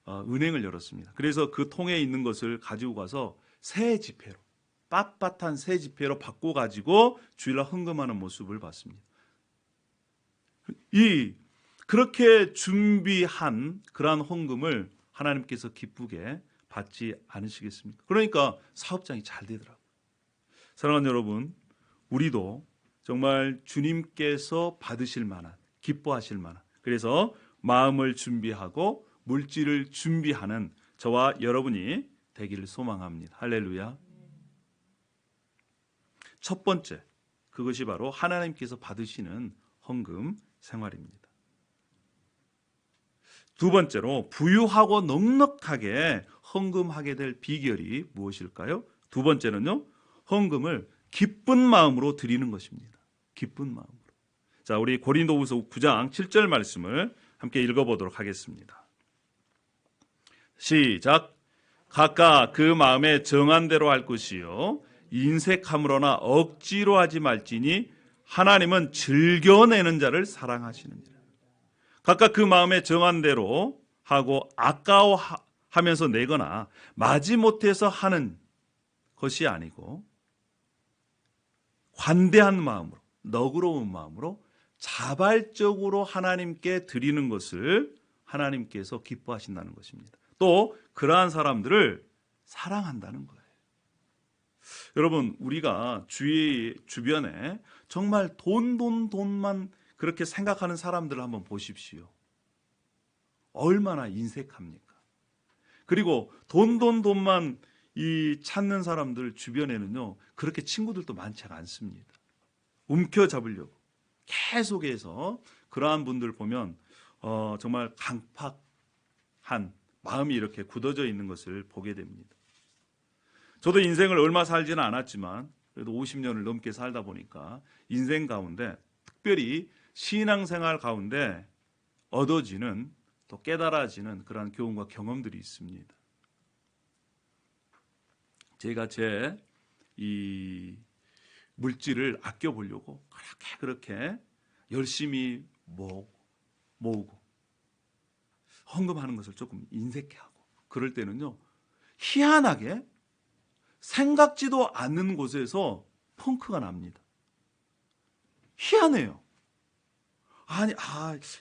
Speaker 1: 은행을 열었습니다. 그래서 그 통에 있는 것을 가지고 가서 새 지폐로 빳빳한 새 지폐로 바꿔가지고 주일날 헌금하는 모습을 봤습니다. 그렇게 준비한 그러한 헌금을 하나님께서 기쁘게 받지 않으시겠습니까? 그러니까 사업장이 잘 되더라고요. 사랑하는 여러분, 우리도 정말 주님께서 받으실 만한, 기뻐하실 만한, 그래서 마음을 준비하고 물질을 준비하는 저와 여러분이 되기를 소망합니다. 할렐루야. 첫 번째, 그것이 바로 하나님께서 받으시는 헌금 생활입니다. 두 번째로 부유하고 넉넉하게 헌금하게 될 비결이 무엇일까요? 두 번째는요, 헌금을 기쁜 마음으로 드리는 것입니다. 기쁜 마음으로. 자, 우리 고린도후서 9장 7절 말씀을 함께 읽어보도록 하겠습니다. 시작. 각각 그 마음에 정한 대로 할 것이요 인색함으로나 억지로 하지 말지니 하나님은 즐겨내는 자를 사랑하시느니라. 각각 그 마음에 정한 대로 하고 아까워하면서 내거나 마지못해서 하는 것이 아니고 관대한 마음으로, 너그러운 마음으로 자발적으로 하나님께 드리는 것을 하나님께서 기뻐하신다는 것입니다. 또 그러한 사람들을 사랑한다는 거예요. 여러분, 우리가 주변에 정말 돈만 그렇게 생각하는 사람들을 한번 보십시오. 얼마나 인색합니까? 그리고 돈만 찾는 사람들 주변에는요, 그렇게 친구들도 많지 않습니다. 움켜잡으려고 계속해서 그러한 분들 보면 정말 강팍한 마음이 이렇게 굳어져 있는 것을 보게 됩니다. 저도 인생을 얼마 살지는 않았지만 그래도 50년을 넘게 살다 보니까 인생 가운데 특별히 신앙생활 가운데 얻어지는 또 깨달아지는 그러한 교훈과 경험들이 있습니다. 제가 제 이 물질을 아껴보려고 그렇게 열심히 모으고 헌금하는 것을 조금 인색해하고 그럴 때는요, 희한하게 생각지도 않는 곳에서 펑크가 납니다. 희한해요. 아니,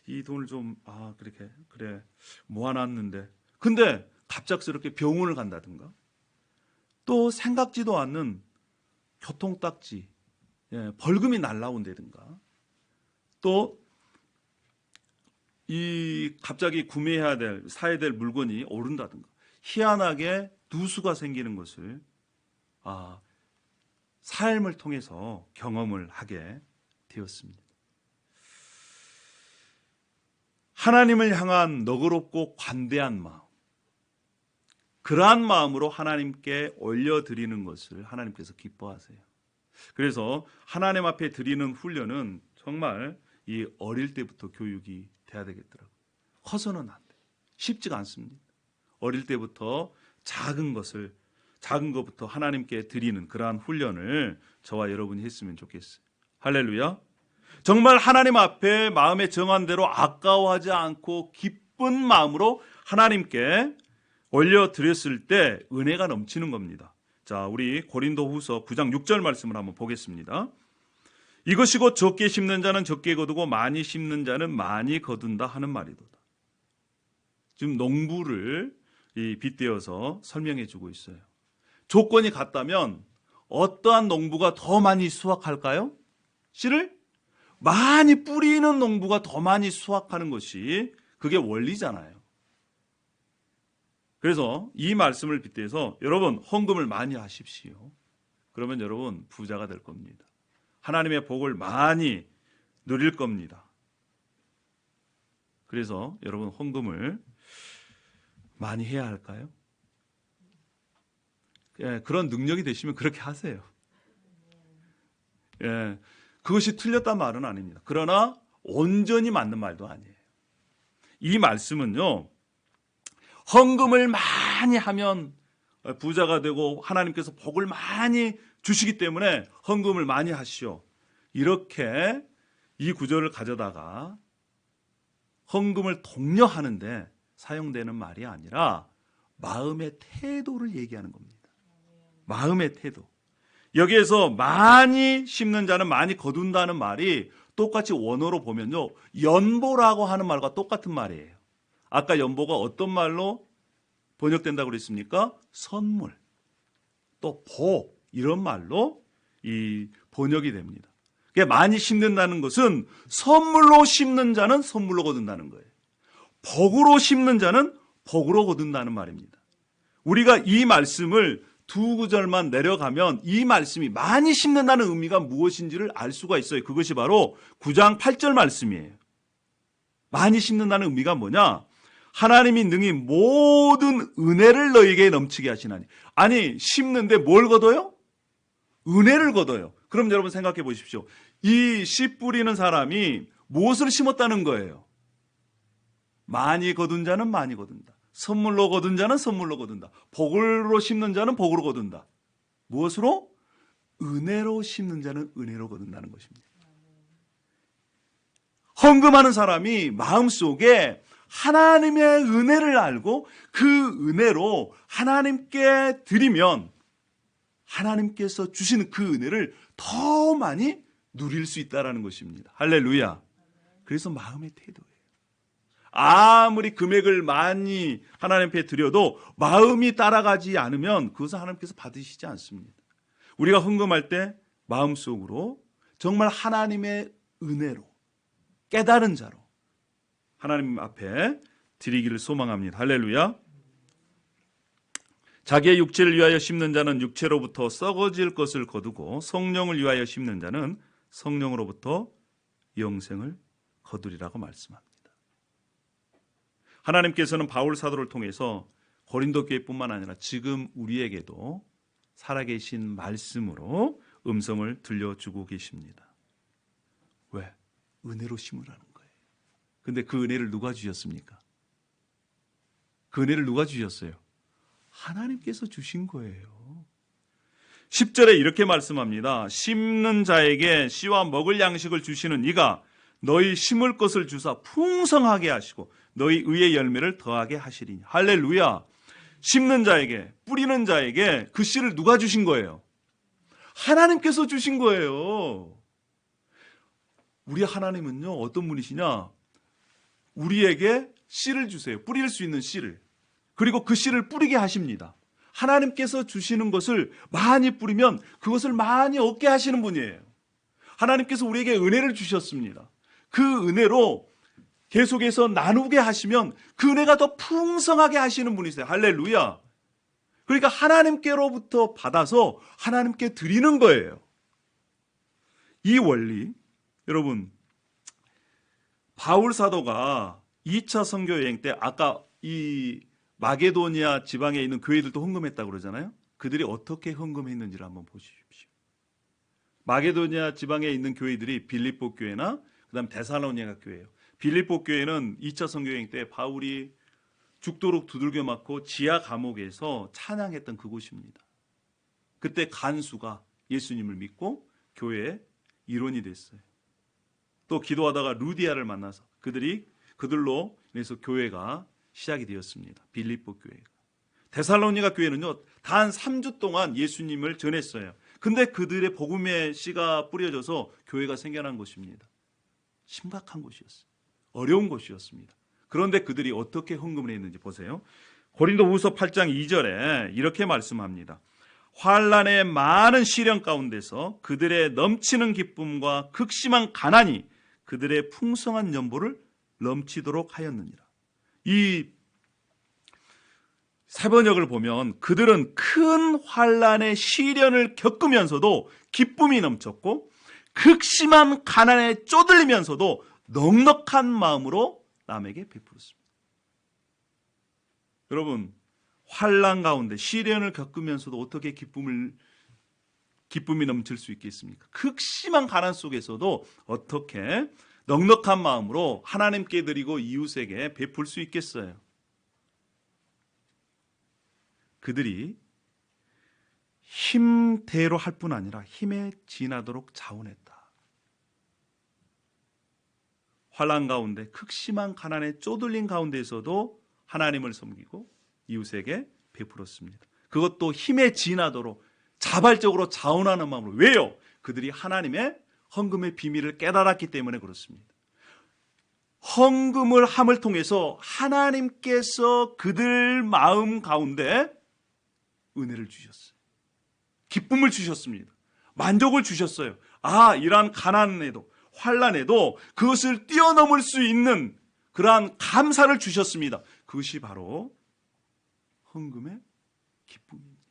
Speaker 1: 이 돈을 좀, 그래, 모아놨는데. 근데 갑작스럽게 병원을 간다든가, 또 생각지도 않는 교통딱지, 벌금이 날라온다든가, 또 갑자기 사야 될 물건이 오른다든가, 희한하게 누수가 생기는 것을 삶을 통해서 경험을 하게 되었습니다. 하나님을 향한 너그럽고 관대한 마음, 그러한 마음으로 하나님께 올려드리는 것을 하나님께서 기뻐하세요. 그래서 하나님 앞에 드리는 훈련은 정말 이 어릴 때부터 교육이 돼야 되겠더라고요. 커서는 안 돼요. 쉽지가 않습니다. 어릴 때부터 작은 것부터 하나님께 드리는 그러한 훈련을 저와 여러분이 했으면 좋겠어요. 할렐루야. 정말 하나님 앞에 마음에 정한 대로 아까워하지 않고 기쁜 마음으로 하나님께 올려드렸을 때 은혜가 넘치는 겁니다. 자, 우리 고린도후서 9장 6절 말씀을 한번 보겠습니다. 이것이 곧 적게 심는 자는 적게 거두고 많이 심는 자는 많이 거둔다 하는 말이도다. 지금 농부를 빗대어서 설명해 주고 있어요. 조건이 같다면 어떠한 농부가 더 많이 수확할까요? 씨를 많이 뿌리는 농부가 더 많이 수확하는 것이 그게 원리잖아요. 그래서 이 말씀을 빗대서 여러분 헌금을 많이 하십시오. 그러면 여러분 부자가 될 겁니다. 하나님의 복을 많이 누릴 겁니다. 그래서 여러분 헌금을 많이 해야 할까요? 그런 능력이 되시면 그렇게 하세요. 그것이 틀렸단 말은 아닙니다. 그러나 온전히 맞는 말도 아니에요. 이 말씀은요, 헌금을 많이 하면 부자가 되고 하나님께서 복을 많이 주시기 때문에 헌금을 많이 하시오. 이렇게 이 구절을 가져다가 헌금을 독려하는데 사용되는 말이 아니라 마음의 태도를 얘기하는 겁니다. 마음의 태도. 여기에서 많이 심는 자는 많이 거둔다는 말이 똑같이 원어로 보면요, 연보라고 하는 말과 똑같은 말이에요. 아까 연보가 어떤 말로 번역된다고 그랬습니까? 선물, 또 복, 이런 말로 이 번역이 됩니다. 그러니까 많이 심는다는 것은 선물로 심는 자는 선물로 거둔다는 거예요. 복으로 심는 자는 복으로 거둔다는 말입니다. 우리가 이 말씀을 두 구절만 내려가면 이 말씀이 많이 심는다는 의미가 무엇인지를 알 수가 있어요. 그것이 바로 9장 8절 말씀이에요. 많이 심는다는 의미가 뭐냐? 하나님이 능히 모든 은혜를 너에게 넘치게 하시나니. 아니, 심는데 뭘 거둬요? 은혜를 거둬요. 그럼 여러분 생각해 보십시오. 이 씨 뿌리는 사람이 무엇을 심었다는 거예요? 많이 거둔 자는 많이 거둔다. 선물로 거둔 자는 선물로 거둔다. 복으로 심는 자는 복으로 거둔다. 무엇으로? 은혜로 심는 자는 은혜로 거둔다는 것입니다. 헌금하는 사람이 마음속에 하나님의 은혜를 알고 그 은혜로 하나님께 드리면 하나님께서 주시는 그 은혜를 더 많이 누릴 수 있다는 것입니다. 할렐루야. 그래서 마음의 태도예요. 아무리 금액을 많이 하나님 앞에 드려도 마음이 따라가지 않으면 그것은 하나님께서 받으시지 않습니다. 우리가 헌금할 때 마음속으로 정말 하나님의 은혜로 깨달은 자로 하나님 앞에 드리기를 소망합니다. 할렐루야. 자기의 육체를 위하여 심는 자는 육체로부터 썩어질 것을 거두고 성령을 위하여 심는 자는 성령으로부터 영생을 거두리라고 말씀합니다. 하나님께서는 바울 사도를 통해서 고린도 교회뿐만 아니라 지금 우리에게도 살아계신 말씀으로 음성을 들려주고 계십니다. 왜? 은혜로 심으라는 거예요. 근데 그 은혜를 누가 주셨습니까? 그 은혜를 누가 주셨어요? 하나님께서 주신 거예요. 10절에 이렇게 말씀합니다. 심는 자에게 씨와 먹을 양식을 주시는 이가 너희 심을 것을 주사 풍성하게 하시고 너희 의의 열매를 더하게 하시리니. 할렐루야. 심는 자에게, 뿌리는 자에게 그 씨를 누가 주신 거예요? 하나님께서 주신 거예요. 우리 하나님은요, 어떤 분이시냐? 우리에게 씨를 주세요. 뿌릴 수 있는 씨를. 그리고 그 씨를 뿌리게 하십니다. 하나님께서 주시는 것을 많이 뿌리면 그것을 많이 얻게 하시는 분이에요. 하나님께서 우리에게 은혜를 주셨습니다. 그 은혜로 계속해서 나누게 하시면 그 은혜가 더 풍성하게 하시는 분이세요. 할렐루야. 그러니까 하나님께로부터 받아서 하나님께 드리는 거예요. 이 원리, 여러분, 바울 사도가 2차 선교 여행 때 아까 이 마게도니아 지방에 있는 교회들도 헌금했다고 그러잖아요. 그들이 어떻게 헌금했는지를 한번 보십시오. 마게도니아 지방에 있는 교회들이 빌립보 교회나 그다음 데살로니가 교회예요. 빌립보 교회는 2차 선교 여행 때 바울이 죽도록 두들겨 맞고 지하 감옥에서 찬양했던 그곳입니다. 그때 간수가 예수님을 믿고 교회의 일원이 됐어요. 또 기도하다가 루디아를 만나서 그들로 인해서 교회가 시작이 되었습니다. 빌립보 교회가. 데살로니가 교회는요, 단 3주 동안 예수님을 전했어요. 근데 그들의 복음의 씨가 뿌려져서 교회가 생겨난 것입니다. 심각한 곳이었어요. 어려운 곳이었습니다. 그런데 그들이 어떻게 헌금을 했는지 보세요. 고린도후서 8장 2절에 이렇게 말씀합니다. 환난의 많은 시련 가운데서 그들의 넘치는 기쁨과 극심한 가난이 그들의 풍성한 연보를 넘치도록 하였느니라. 이 세번역을 보면 그들은 큰 환난의 시련을 겪으면서도 기쁨이 넘쳤고 극심한 가난에 쪼들리면서도 넉넉한 마음으로 남에게 베풀었습니다. 여러분, 환난 가운데 시련을 겪으면서도 어떻게 기쁨이 넘칠 수 있겠습니까? 극심한 가난 속에서도 어떻게 넉넉한 마음으로 하나님께 드리고 이웃에게 베풀 수 있겠어요? 그들이 힘대로 할 뿐 아니라 힘에 지나도록 자원했다. 환난 가운데 극심한 가난에 쪼들린 가운데에서도 하나님을 섬기고 이웃에게 베풀었습니다. 그것도 힘에 지나도록 자발적으로 자원하는 마음으로. 왜요? 그들이 하나님의 헌금의 비밀을 깨달았기 때문에 그렇습니다. 헌금을 함을 통해서 하나님께서 그들 마음 가운데 은혜를 주셨어요. 기쁨을 주셨습니다. 만족을 주셨어요. 이러한 가난에도 환난에도 그것을 뛰어넘을 수 있는 그러한 감사를 주셨습니다. 그것이 바로 헌금의 기쁨입니다.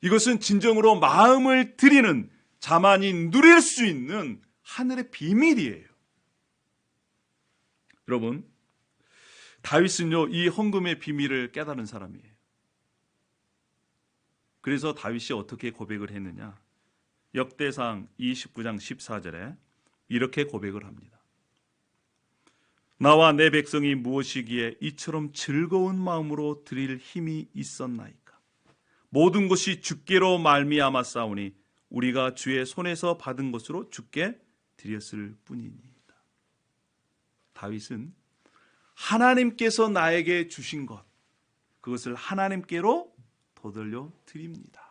Speaker 1: 이것은 진정으로 마음을 드리는 자만이 누릴 수 있는 하늘의 비밀이에요. 여러분, 다윗은요, 이 헌금의 비밀을 깨달은 사람이에요. 그래서 다윗이 어떻게 고백을 했느냐? 역대상 29장 14절에 이렇게 고백을 합니다. 나와 내 백성이 무엇이기에 이처럼 즐거운 마음으로 드릴 힘이 있었나이까? 모든 것이 주께로 말미암아 싸우니 우리가 주의 손에서 받은 것으로 주께 드렸을 뿐이니이다. 다윗은 하나님께서 나에게 주신 것, 그것을 하나님께로 되돌려 드립니다.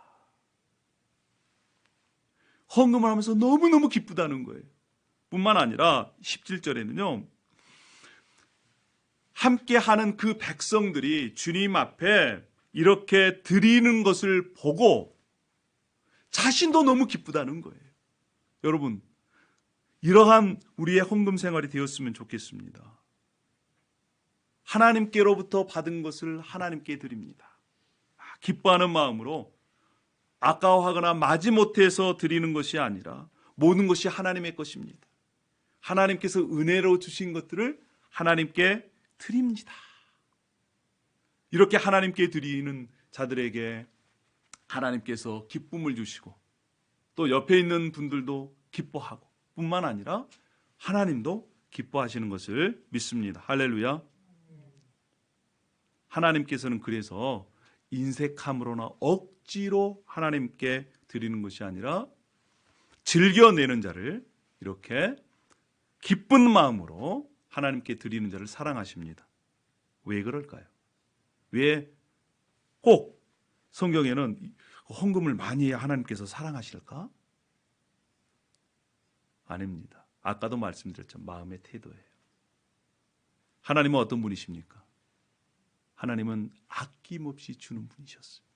Speaker 1: 헌금을 하면서 너무너무 기쁘다는 거예요. 뿐만 아니라 17절에는요, 함께 하는 그 백성들이 주님 앞에 이렇게 드리는 것을 보고 자신도 너무 기쁘다는 거예요. 여러분, 이러한 우리의 헌금 생활이 되었으면 좋겠습니다. 하나님께로부터 받은 것을 하나님께 드립니다. 기뻐하는 마음으로 아까워하거나 마지못해서 드리는 것이 아니라 모든 것이 하나님의 것입니다. 하나님께서 은혜로 주신 것들을 하나님께 드립니다. 이렇게 하나님께 드리는 자들에게 하나님께서 기쁨을 주시고 또 옆에 있는 분들도 기뻐하고 뿐만 아니라 하나님도 기뻐하시는 것을 믿습니다. 할렐루야. 하나님께서는 그래서 인색함으로나 억지로 하나님께 드리는 것이 아니라 즐겨내는 자를 이렇게 기쁜 마음으로 하나님께 드리는 자를 사랑하십니다. 왜 그럴까요? 왜 꼭 성경에는 헌금을 많이 해야 하나님께서 사랑하실까? 아닙니다. 아까도 말씀드렸죠. 마음의 태도예요. 하나님은 어떤 분이십니까? 하나님은 아낌없이 주는 분이셨어요.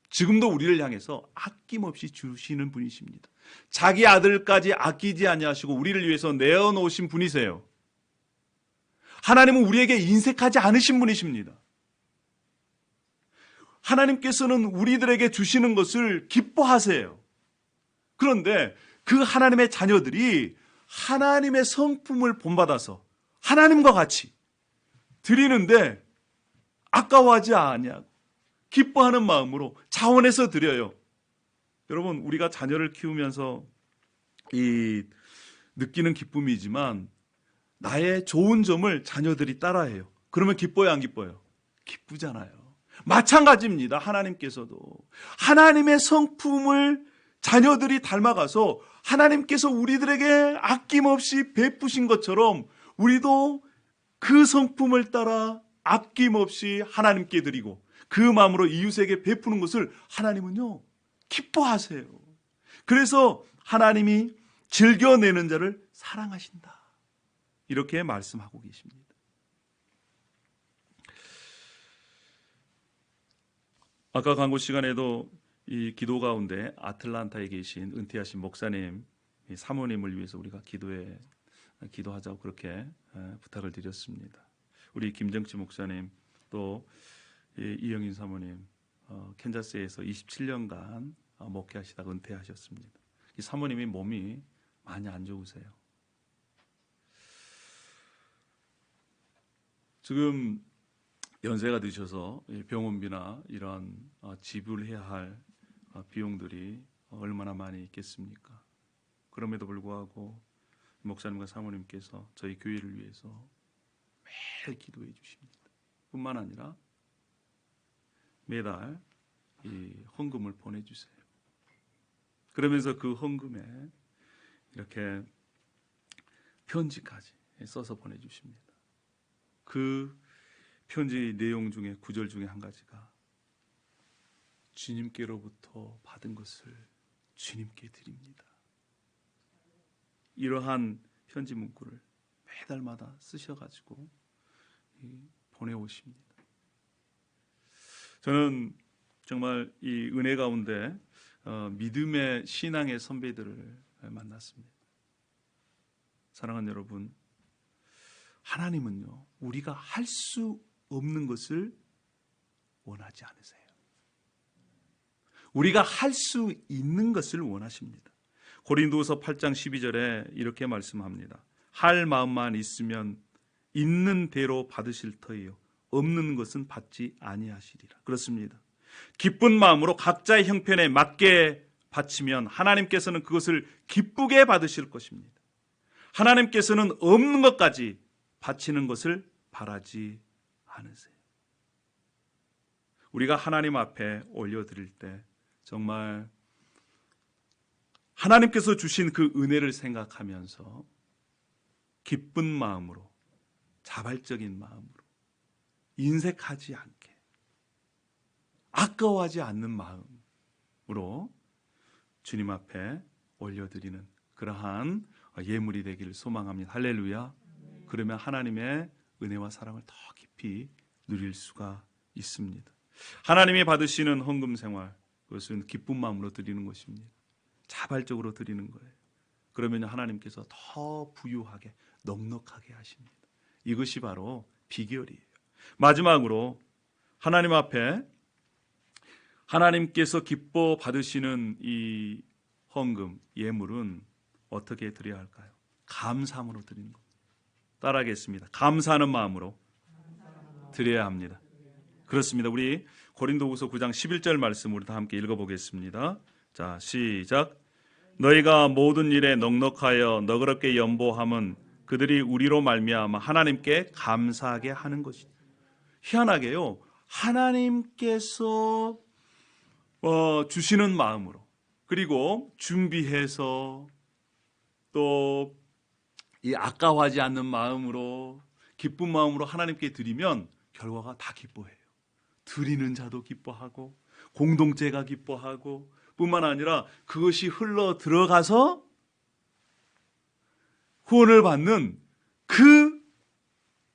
Speaker 1: 지금도 우리를 향해서 아낌없이 주시는 분이십니다. 자기 아들까지 아끼지 아니하시고 우리를 위해서 내어놓으신 분이세요. 하나님은 우리에게 인색하지 않으신 분이십니다. 하나님께서는 우리들에게 주시는 것을 기뻐하세요. 그런데 그 하나님의 자녀들이 하나님의 성품을 본받아서 하나님과 같이 드리는데 아까워하지 아니하고 기뻐하는 마음으로 자원해서 드려요. 여러분, 우리가 자녀를 키우면서 느끼는 기쁨이지만 나의 좋은 점을 자녀들이 따라해요. 그러면 기뻐요, 안 기뻐요? 기쁘잖아요. 마찬가지입니다. 하나님께서도 하나님의 성품을 자녀들이 닮아가서 하나님께서 우리들에게 아낌없이 베푸신 것처럼 우리도 그 성품을 따라 아낌없이 하나님께 드리고 그 마음으로 이웃에게 베푸는 것을 하나님은요 기뻐하세요. 그래서 하나님이 즐겨내는 자를 사랑하신다, 이렇게 말씀하고 계십니다. 아까 광고 시간에도 이 기도 가운데 아틀란타에 계신 은퇴하신 목사님, 사모님을 위해서 우리가 기도하자고 그렇게 부탁을 드렸습니다. 우리 김정치 목사님, 또 이영인 사모님, 캔자스에서 27년간 목회하시다가 은퇴하셨습니다. 이 사모님이 몸이 많이 안 좋으세요. 지금 연세가 드셔서 병원비나 이런 지불해야 할 비용들이 얼마나 많이 있겠습니까? 그럼에도 불구하고 목사님과 사모님께서 저희 교회를 위해서 매일 기도해 주십니다. 뿐만 아니라 매달 이 헌금을 보내주세요. 그러면서 그 헌금에 이렇게 편지까지 써서 보내주십니다. 그 편지 내용 중에 구절 중에 한 가지가 주님께로부터 받은 것을 주님께 드립니다. 이러한 편지 문구를 매달마다 쓰셔가지고 보내오십니다. 저는 정말 이 은혜 가운데 믿음의 신앙의 선배들을 만났습니다. 사랑하는 여러분, 하나님은요 우리가 할 수 없는 것을 원하지 않으세요. 우리가 할 수 있는 것을 원하십니다. 고린도후서 8장 12절에 이렇게 말씀합니다. 할 마음만 있으면 있는 대로 받으실 터이요 없는 것은 받지 아니하시리라. 그렇습니다. 기쁜 마음으로 각자의 형편에 맞게 바치면 하나님께서는 그것을 기쁘게 받으실 것입니다. 하나님께서는 없는 것까지 바치는 것을 바라지 않으세요. 우리가 하나님 앞에 올려드릴 때 정말 하나님께서 주신 그 은혜를 생각하면서 기쁜 마음으로, 자발적인 마음으로, 인색하지 않게, 아까워하지 않는 마음으로 주님 앞에 올려드리는 그러한 예물이 되기를 소망합니다. 할렐루야. 그러면 하나님의 은혜와 사랑을 더 깊이 누릴 수가 있습니다. 하나님이 받으시는 헌금 생활, 그것은 기쁜 마음으로 드리는 것입니다. 자발적으로 드리는 거예요. 그러면 하나님께서 더 부유하게, 넉넉하게 하십니다. 이것이 바로 비결이에요. 마지막으로 하나님 앞에 하나님께서 기뻐 받으시는 이 헌금, 예물은 어떻게 드려야 할까요? 감사함으로 드리는 것. 따라하겠습니다. 감사하는 마음으로 드려야 합니다. 그렇습니다. 우리 고린도후서 9장 11절 말씀 우리 다 함께 읽어보겠습니다. 자, 시작. 너희가 모든 일에 넉넉하여 너그럽게 연보함은 그들이 우리로 말미암아 하나님께 감사하게 하는 것이다. 희한하게요, 하나님께서 주시는 마음으로, 그리고 준비해서 또 이 아까워하지 않는 마음으로, 기쁜 마음으로 하나님께 드리면 결과가 다 기뻐해요. 드리는 자도 기뻐하고 공동체가 기뻐하고 뿐만 아니라 그것이 흘러 들어가서 후원을 받는 그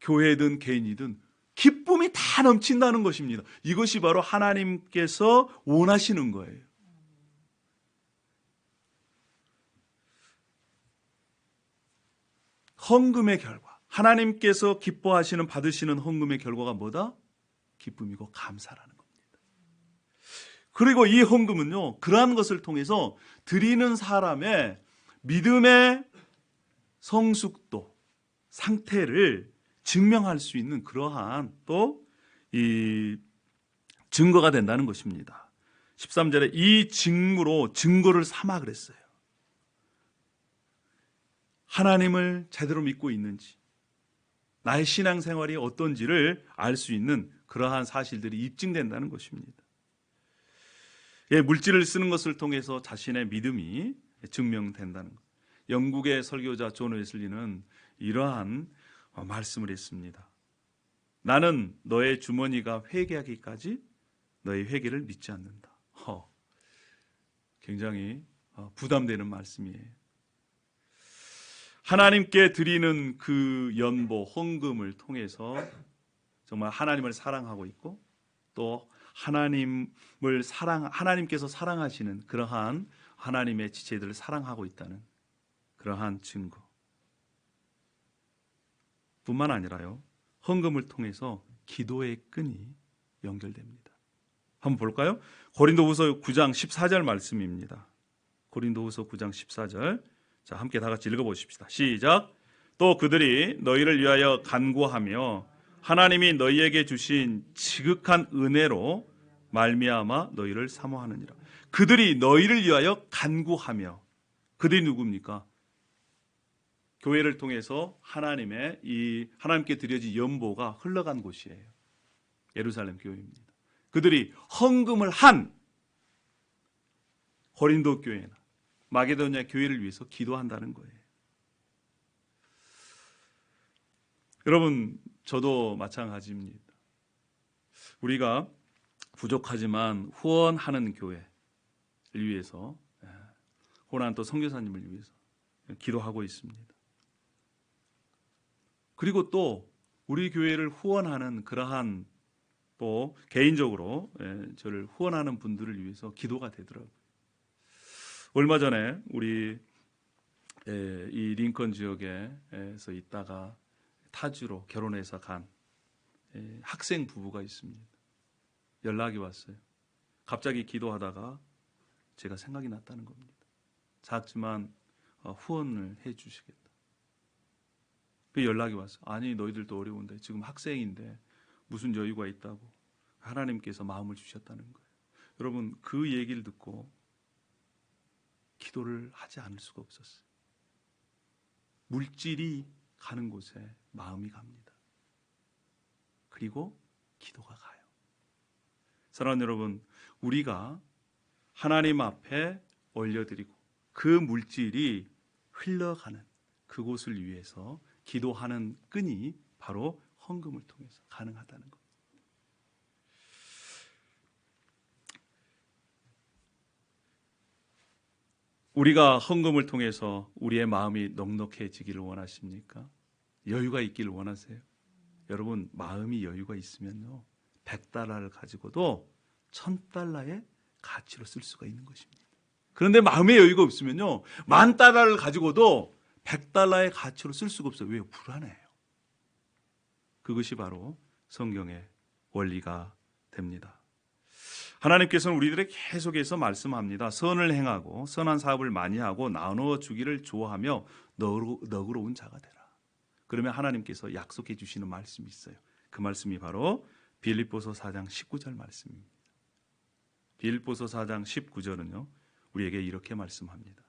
Speaker 1: 교회든 개인이든 기쁨이 다 넘친다는 것입니다. 이것이 바로 하나님께서 원하시는 거예요. 헌금의 결과, 하나님께서 기뻐하시는 받으시는 헌금의 결과가 뭐다? 기쁨이고 감사라는 겁니다. 그리고 이 헌금은요, 그러한 것을 통해서 드리는 사람의 믿음의 성숙도, 상태를 증명할 수 있는 그러한 또 이 증거가 된다는 것입니다. 13절에 이 증거를 삼아 그랬어요. 하나님을 제대로 믿고 있는지, 나의 신앙생활이 어떤지를 알 수 있는 그러한 사실들이 입증된다는 것입니다. 예, 물질을 쓰는 것을 통해서 자신의 믿음이 증명된다는 것. 영국의 설교자 존 웨슬리는 이러한 말씀을 했습니다. 나는 너의 주머니가 회개하기까지 너의 회개를 믿지 않는다. 굉장히 부담되는 말씀이에요. 하나님께 드리는 그 연보, 헌금을 통해서 정말 하나님을 사랑하고 있고 또 하나님께서 사랑하시는 그러한 하나님의 지체들을 사랑하고 있다는 그러한 증거. 뿐만 아니라요, 헌금을 통해서 기도의 끈이 연결됩니다. 한번 볼까요? 고린도후서 9장 14절 말씀입니다. 고린도후서 9장 14절. 자, 함께 다 같이 읽어보십시다. 시작. 또 그들이 너희를 위하여 간구하며 하나님이 너희에게 주신 지극한 은혜로 말미암아 너희를 사모하느니라. 그들이 너희를 위하여 간구하며, 그들이 누굽니까? 교회를 통해서 하나님께 드려진 연보가 흘러간 곳이에요. 예루살렘 교회입니다. 그들이 헌금을 한 고린도 교회나 마게도냐 교회를 위해서 기도한다는 거예요. 여러분, 저도 마찬가지입니다. 우리가 부족하지만 후원하는 교회를 위해서, 후원하는 또 선교사님을 위해서 기도하고 있습니다. 그리고 또 우리 교회를 후원하는 그러한 또 개인적으로 저를 후원하는 분들을 위해서 기도가 되더라고요. 얼마 전에 우리 이 링컨 지역에서 있다가 타주로 결혼해서 간 학생 부부가 있습니다. 연락이 왔어요. 갑자기 기도하다가 제가 생각이 났다는 겁니다. 작지만 후원을 해 주시겠다. 그 연락이 왔어요. 아니, 너희들도 어려운데 지금 학생인데 무슨 여유가 있다고. 하나님께서 마음을 주셨다는 거예요. 여러분, 그 얘기를 듣고 기도를 하지 않을 수가 없었어요. 물질이 가는 곳에 마음이 갑니다. 그리고 기도가 가요. 사랑하는 여러분, 우리가 하나님 앞에 올려드리고 그 물질이 흘러가는 그곳을 위해서 기도하는 끈이 바로 헌금을 통해서 가능하다는 것. 우리가 헌금을 통해서 우리의 마음이 넉넉해지기를 원하십니까? 여유가 있기를 원하세요? 여러분, 마음이 여유가 있으면요, 100달러를 가지고도 1000달러의 가치로 쓸 수가 있는 것입니다. 그런데 마음의 여유가 없으면요, 10,000달러를 가지고도 100달러의 가치로 쓸 수가 없어요. 왜요? 불안해요. 그것이 바로 성경의 원리가 됩니다. 하나님께서는 우리들에게 계속해서 말씀합니다. 선을 행하고 선한 사업을 많이 하고 나누어 주기를 좋아하며 너그러운 자가 되라. 그러면 하나님께서 약속해 주시는 말씀이 있어요. 그 말씀이 바로 빌립보서 4장 19절 말씀입니다. 빌립보서 4장 19절은요, 우리에게 이렇게 말씀합니다.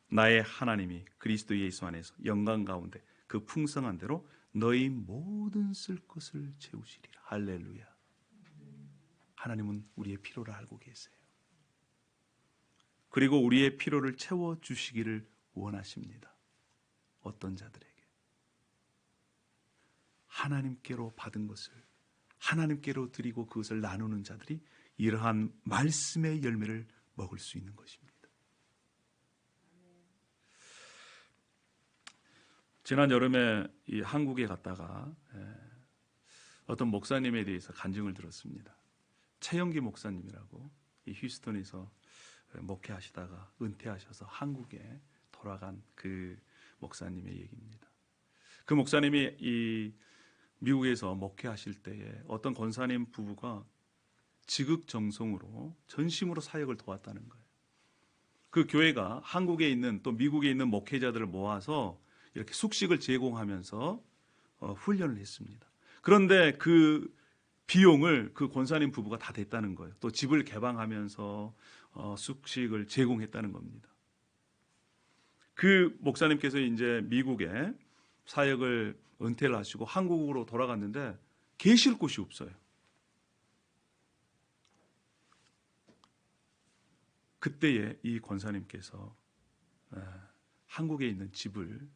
Speaker 1: 나의 하나님이 그리스도 예수 안에서 영광 가운데 그 풍성한 대로 너희 모든 쓸 것을 채우시리라. 할렐루야. 하나님은 우리의 필요를 알고 계세요. 그리고 우리의 필요를 채워주시기를 원하십니다. 어떤 자들에게? 하나님께로 받은 것을 하나님께로 드리고 그것을 나누는 자들이 이러한 말씀의 열매를 먹을 수 있는 것입니다. 지난 여름에 이 한국에 갔다가 어떤 목사님에 대해서 간증을 들었습니다. 최영기 목사님이라고 이 휴스턴에서 목회하시다가 은퇴하셔서 한국에 돌아간 그 목사님의 얘기입니다. 그 목사님이 이 미국에서 목회하실 때에 어떤 권사님 부부가 지극정성으로 전심으로 사역을 도왔다는 거예요. 그 교회가 한국에 있는 또 미국에 있는 목회자들을 모아서 이렇게 숙식을 제공하면서 훈련을 했습니다. 그런데 그 비용을 그 권사님 부부가 다 댔다는 거예요. 또 집을 개방하면서 숙식을 제공했다는 겁니다. 그 목사님께서 이제 미국에 사역을 은퇴를 하시고 한국으로 돌아갔는데 계실 곳이 없어요. 그때에 이 권사님께서 한국에 있는 집을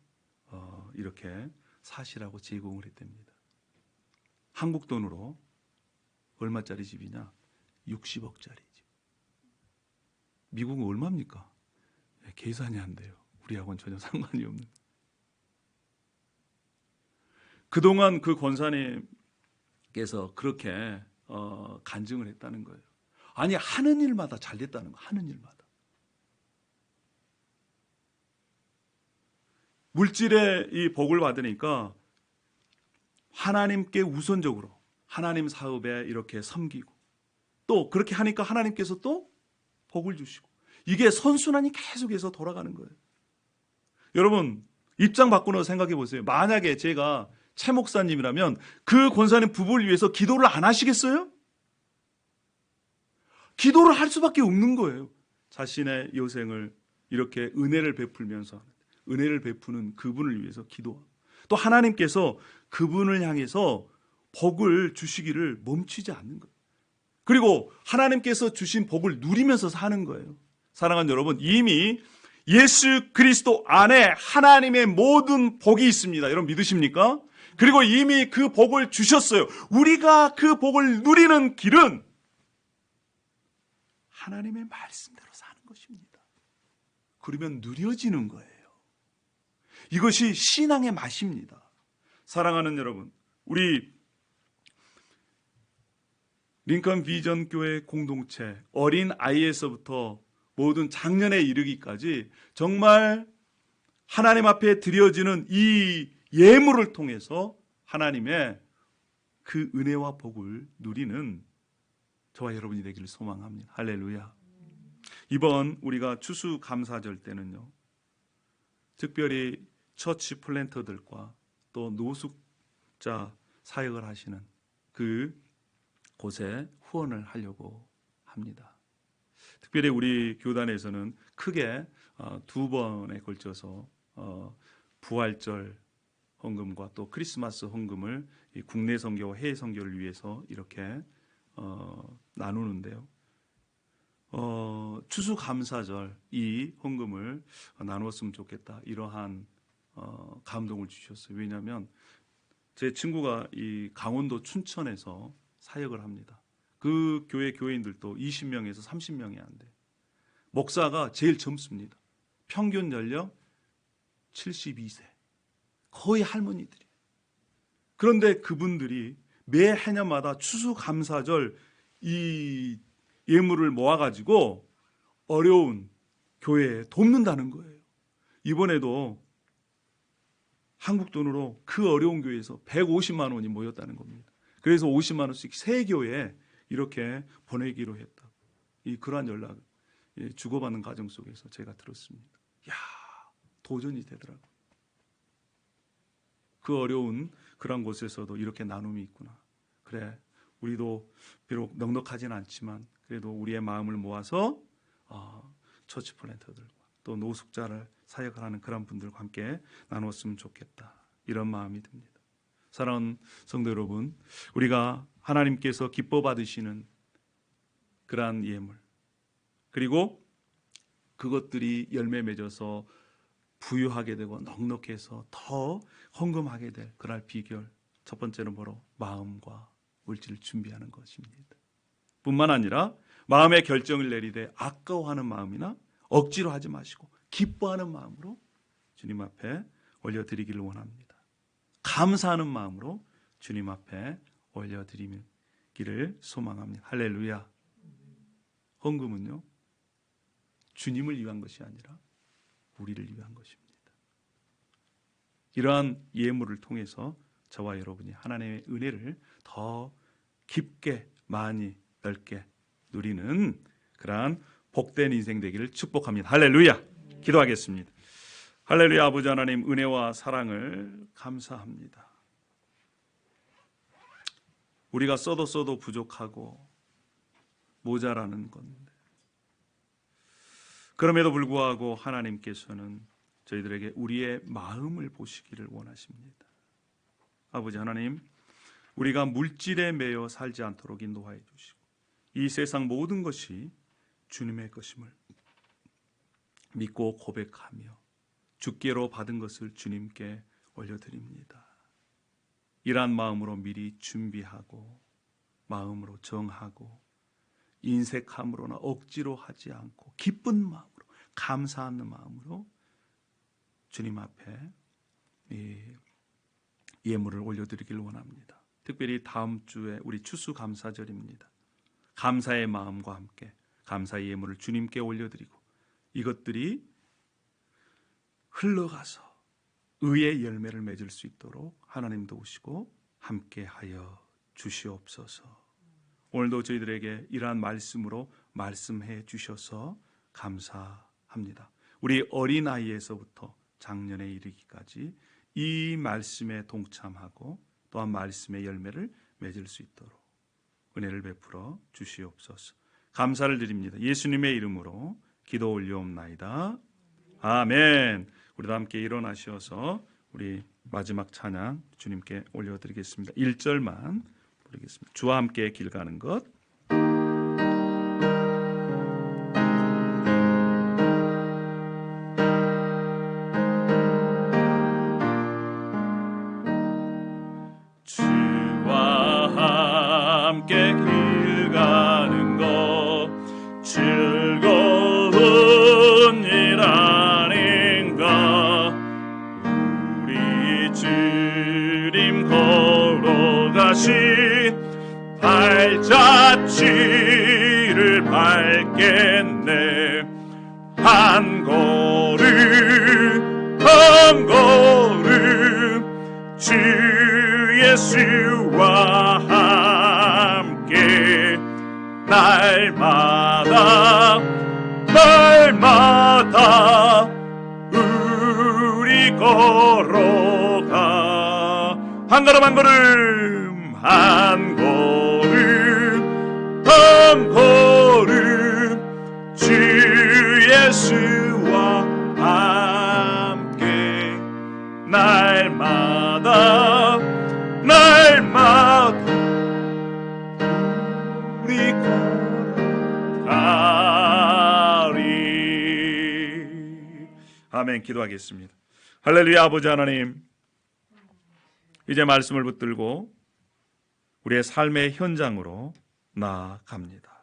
Speaker 1: 이렇게 사시라고 제공을 했답니다. 한국 돈으로 얼마짜리 집이냐? 60억짜리 집. 미국은 얼마입니까? 계산이 안 돼요. 우리하고는 전혀 상관이 없는. 그동안 그 권사님께서 그렇게 간증을 했다는 거예요. 아니, 하는 일마다 잘 됐다는 거예요. 하는 일마다. 물질의 이 복을 받으니까 하나님께 우선적으로 하나님 사업에 이렇게 섬기고 또 그렇게 하니까 하나님께서 또 복을 주시고 이게 선순환이 계속해서 돌아가는 거예요. 여러분 입장 바꾸어 생각해 보세요. 만약에 제가 최 목사님이라면 그 권사님 부부를 위해서 기도를 안 하시겠어요? 기도를 할 수밖에 없는 거예요. 자신의 여생을 이렇게 은혜를 베풀면서 은혜를 베푸는 그분을 위해서 기도하고 또 하나님께서 그분을 향해서 복을 주시기를 멈추지 않는 거예요. 그리고 하나님께서 주신 복을 누리면서 사는 거예요. 사랑하는 여러분, 이미 예수 그리스도 안에 하나님의 모든 복이 있습니다. 여러분 믿으십니까? 그리고 이미 그 복을 주셨어요. 우리가 그 복을 누리는 길은 하나님의 말씀대로 사는 것입니다. 그러면 누려지는 거예요. 이것이 신앙의 맛입니다. 사랑하는 여러분, 우리 링컨 비전 교회 공동체 어린 아이에서부터 모든 장년에 이르기까지 정말 하나님 앞에 드려지는 이 예물을 통해서 하나님의 그 은혜와 복을 누리는 저와 여러분이 되기를 소망합니다. 할렐루야. 이번 우리가 추수감사절 때는요, 특별히 처치 플랜터들과 또 노숙자 사역을 하시는 그 곳에 후원을 하려고 합니다. 특별히 우리 교단에서는 크게 두 번에 걸쳐서 부활절 헌금과 또 크리스마스 헌금을 국내 선교와 해외 선교를 위해서 이렇게 나누는데요. 추수감사절 이 헌금을 나누었으면 좋겠다, 이러한 감동을 주셨어요. 왜냐하면 제 친구가 이 강원도 춘천에서 사역을 합니다. 그 교회 교인들도 20명에서 30명이 안 돼요. 목사가 제일 젊습니다. 평균 연령 72세. 거의 할머니들이에요. 그런데 그분들이 매 해년마다 추수감사절 이 예물을 모아가지고 어려운 교회에 돕는다는 거예요. 이번에도 한국 돈으로 그 어려운 교회에서 150만 원이 모였다는 겁니다. 그래서 50만 원씩 세 교회에 이렇게 보내기로 했다. 그러한 연락을 주고받는 과정 속에서 제가 들었습니다. 야, 도전이 되더라고요. 그 어려운 그런 곳에서도 이렇게 나눔이 있구나. 그래, 우리도 비록 넉넉하진 않지만 그래도 우리의 마음을 모아서 처치 플랜터들과 또 노숙자를 사역을 하는 그런 분들과 함께 나눴으면 좋겠다, 이런 마음이 듭니다. 사랑하는 성도 여러분, 우리가 하나님께서 기뻐 받으시는 그러한 예물, 그리고 그것들이 열매 맺어서 부유하게 되고 넉넉해서 더 헌금하게 될 그날 비결, 첫 번째는 바로 마음과 물질을 준비하는 것입니다. 뿐만 아니라 마음의 결정을 내리되 아까워하는 마음이나 억지로 하지 마시고 기뻐하는 마음으로 주님 앞에 올려드리기를 원합니다. 감사하는 마음으로 주님 앞에 올려드리기를 소망합니다. 할렐루야. 헌금은요, 주님을 위한 것이 아니라 우리를 위한 것입니다. 이러한 예물을 통해서 저와 여러분이 하나님의 은혜를 더 깊게 많이 넓게 누리는 그러한 복된 인생 되기를 축복합니다. 할렐루야. 기도하겠습니다. 할렐루야. 아버지 하나님, 은혜와 사랑을 감사합니다. 우리가 써도 부족하고 모자라는 건데, 그럼에도 불구하고 하나님께서는 저희들에게 우리의 마음을 보시기를 원하십니다. 아버지 하나님, 우리가 물질에 매여 살지 않도록 인도하여 주시고 이 세상 모든 것이 주님의 것임을 믿고 고백하며 주께로 받은 것을 주님께 올려드립니다. 이러한 마음으로 미리 준비하고 마음으로 정하고 인색함으로나 억지로 하지 않고 기쁜 마음으로 감사하는 마음으로 주님 앞에 이 예물을 올려드리기를 원합니다. 특별히 다음 주에 우리 추수감사절입니다. 감사의 마음과 함께 감사의 예물을 주님께 올려드리고 이것들이 흘러가서 의의 열매를 맺을 수 있도록 하나님 도우시고 함께하여 주시옵소서. 오늘도 저희들에게 이러한 말씀으로 말씀해 주셔서 감사합니다. 우리 어린아이에서부터 장년에 이르기까지 이 말씀에 동참하고 또한 말씀의 열매를 맺을 수 있도록 은혜를 베풀어 주시옵소서. 감사를 드립니다. 예수님의 이름으로 기도 올려옵나이다. 아멘. 우리도 함께 일어나셔서 우리 마지막 찬양 주님께 올려드리겠습니다. 1절만 부르겠습니다. 주와 함께 길 가는 것. 주와 함께 길 가는 것 즐거운 일 아닌가. 우리 주님 걸어가신 발자취를 밟겠네. 한 걸음 한 걸음 주 예수와 함께 날마다 우리 걸어가. 한 걸음 한 걸음 한 걸음 한 걸음 주 예수와 함께 날마다 우리 걸어가리. 아멘. 기도하겠습니다. 할렐루야. 아버지 하나님, 이제 말씀을 붙들고 우리의 삶의 현장으로 나아갑니다.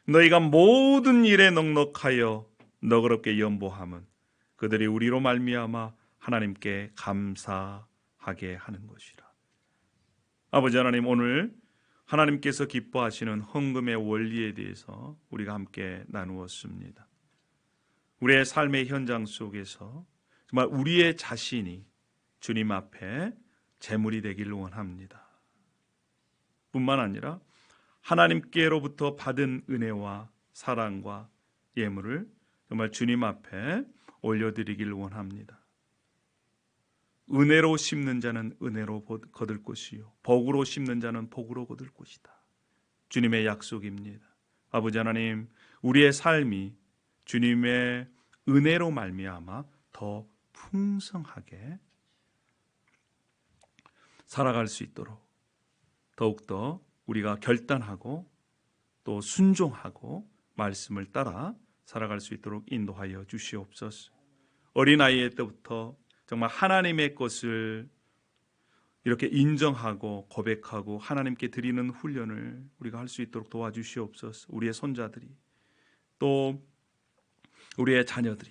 Speaker 1: 너희가 모든 일에 넉넉하여 너그럽게 연보함은 그들이 우리로 말미암아 하나님께 감사하게 하는 것이라. 아버지 하나님, 오늘 하나님께서 기뻐하시는 헌금의 원리에 대해서 우리가 함께 나누었습니다. 우리의 삶의 현장 속에서 정말 우리의 자신이 주님 앞에 제물이 되기를 원합니다. 뿐만 아니라 하나님께로부터 받은 은혜와 사랑과 예물을 정말 주님 앞에 올려드리기를 원합니다. 은혜로 심는 자는 은혜로 거둘 것이요 복으로 심는 자는 복으로 거둘 것이다. 주님의 약속입니다. 아버지 하나님, 우리의 삶이 주님의 은혜로 말미암아 더 풍성하게 살아갈 수 있도록 더욱더 우리가 결단하고 또 순종하고 말씀을 따라 살아갈 수 있도록 인도하여 주시옵소서. 어린아이의 때부터 정말 하나님의 것을 이렇게 인정하고 고백하고 하나님께 드리는 훈련을 우리가 할 수 있도록 도와주시옵소서. 우리의 손자들이 또 우리의 자녀들이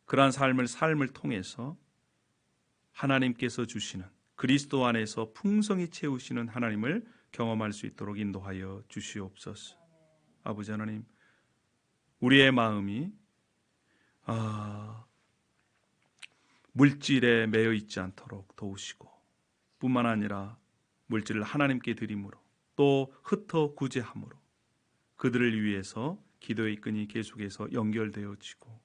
Speaker 1: 그러한 삶을 통해서 하나님께서 주시는 그리스도 안에서 풍성히 채우시는 하나님을 경험할 수 있도록 인도하여 주시옵소서. 아버지 하나님, 우리의 마음이 물질에 매여 있지 않도록 도우시고 뿐만 아니라 물질을 하나님께 드림으로 또 흩어 구제함으로 그들을 위해서 기도의 끈이 계속해서 연결되어지고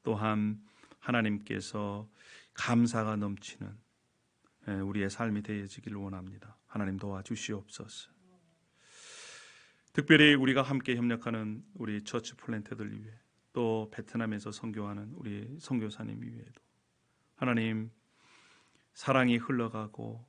Speaker 1: 또한 하나님께서 감사가 넘치는 우리의 삶이 되어지기를 원합니다. 하나님 도와주시옵소서. 특별히 우리가 함께 협력하는 우리 처치 플랜트들 위해 또 베트남에서 선교하는 우리 선교사님 위에도 하나님 사랑이 흘러가고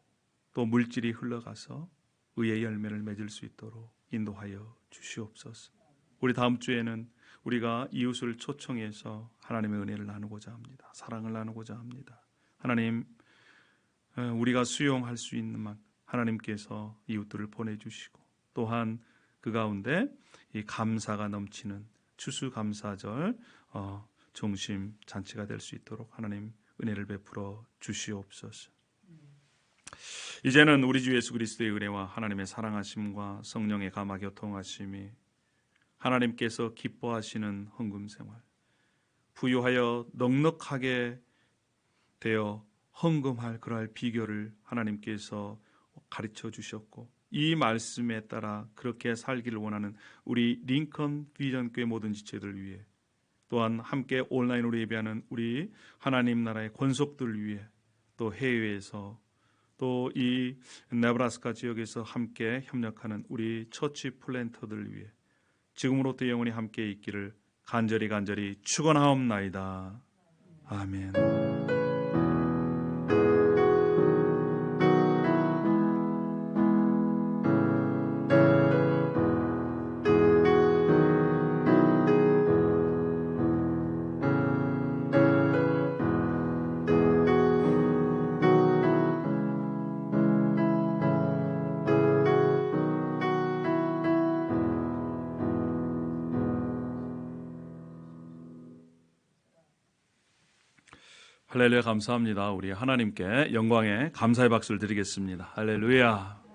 Speaker 1: 또 물질이 흘러가서 의의 열매를 맺을 수 있도록 인도하여 주시옵소서. 우리 다음 주에는 우리가 이웃을 초청해서 하나님의 은혜를 나누고자 합니다. 사랑을 나누고자 합니다. 하나님, 우리가 수용할 수 있는 만큼 하나님께서 이웃들을 보내주시고 또한 그 가운데 이 감사가 넘치는 추수감사절 중심 잔치가 될 수 있도록 하나님 은혜를 베풀어 주시옵소서. 이제는 우리 주 예수 그리스도의 은혜와 하나님의 사랑하심과 성령의 감화 교통하심이 하나님께서 기뻐하시는 헌금생활, 부유하여 넉넉하게 되어 헌금할 그러할 비결을 하나님께서 가르쳐 주셨고 이 말씀에 따라 그렇게 살기를 원하는 우리 링컨 비전교회 모든 지체들 위해 또한 함께 온라인으로 예배하는 우리 하나님 나라의 권속들 위해 또 해외에서 또 이 네브라스카 지역에서 함께 협력하는 우리 처치 플랜터들 위해 지금으로부터 영원히 함께 있기를 간절히 축원하옵나이다. 아멘. 할렐루야 감사합니다. 우리 하나님께 영광의 감사의 박수를 드리겠습니다. 할렐루야.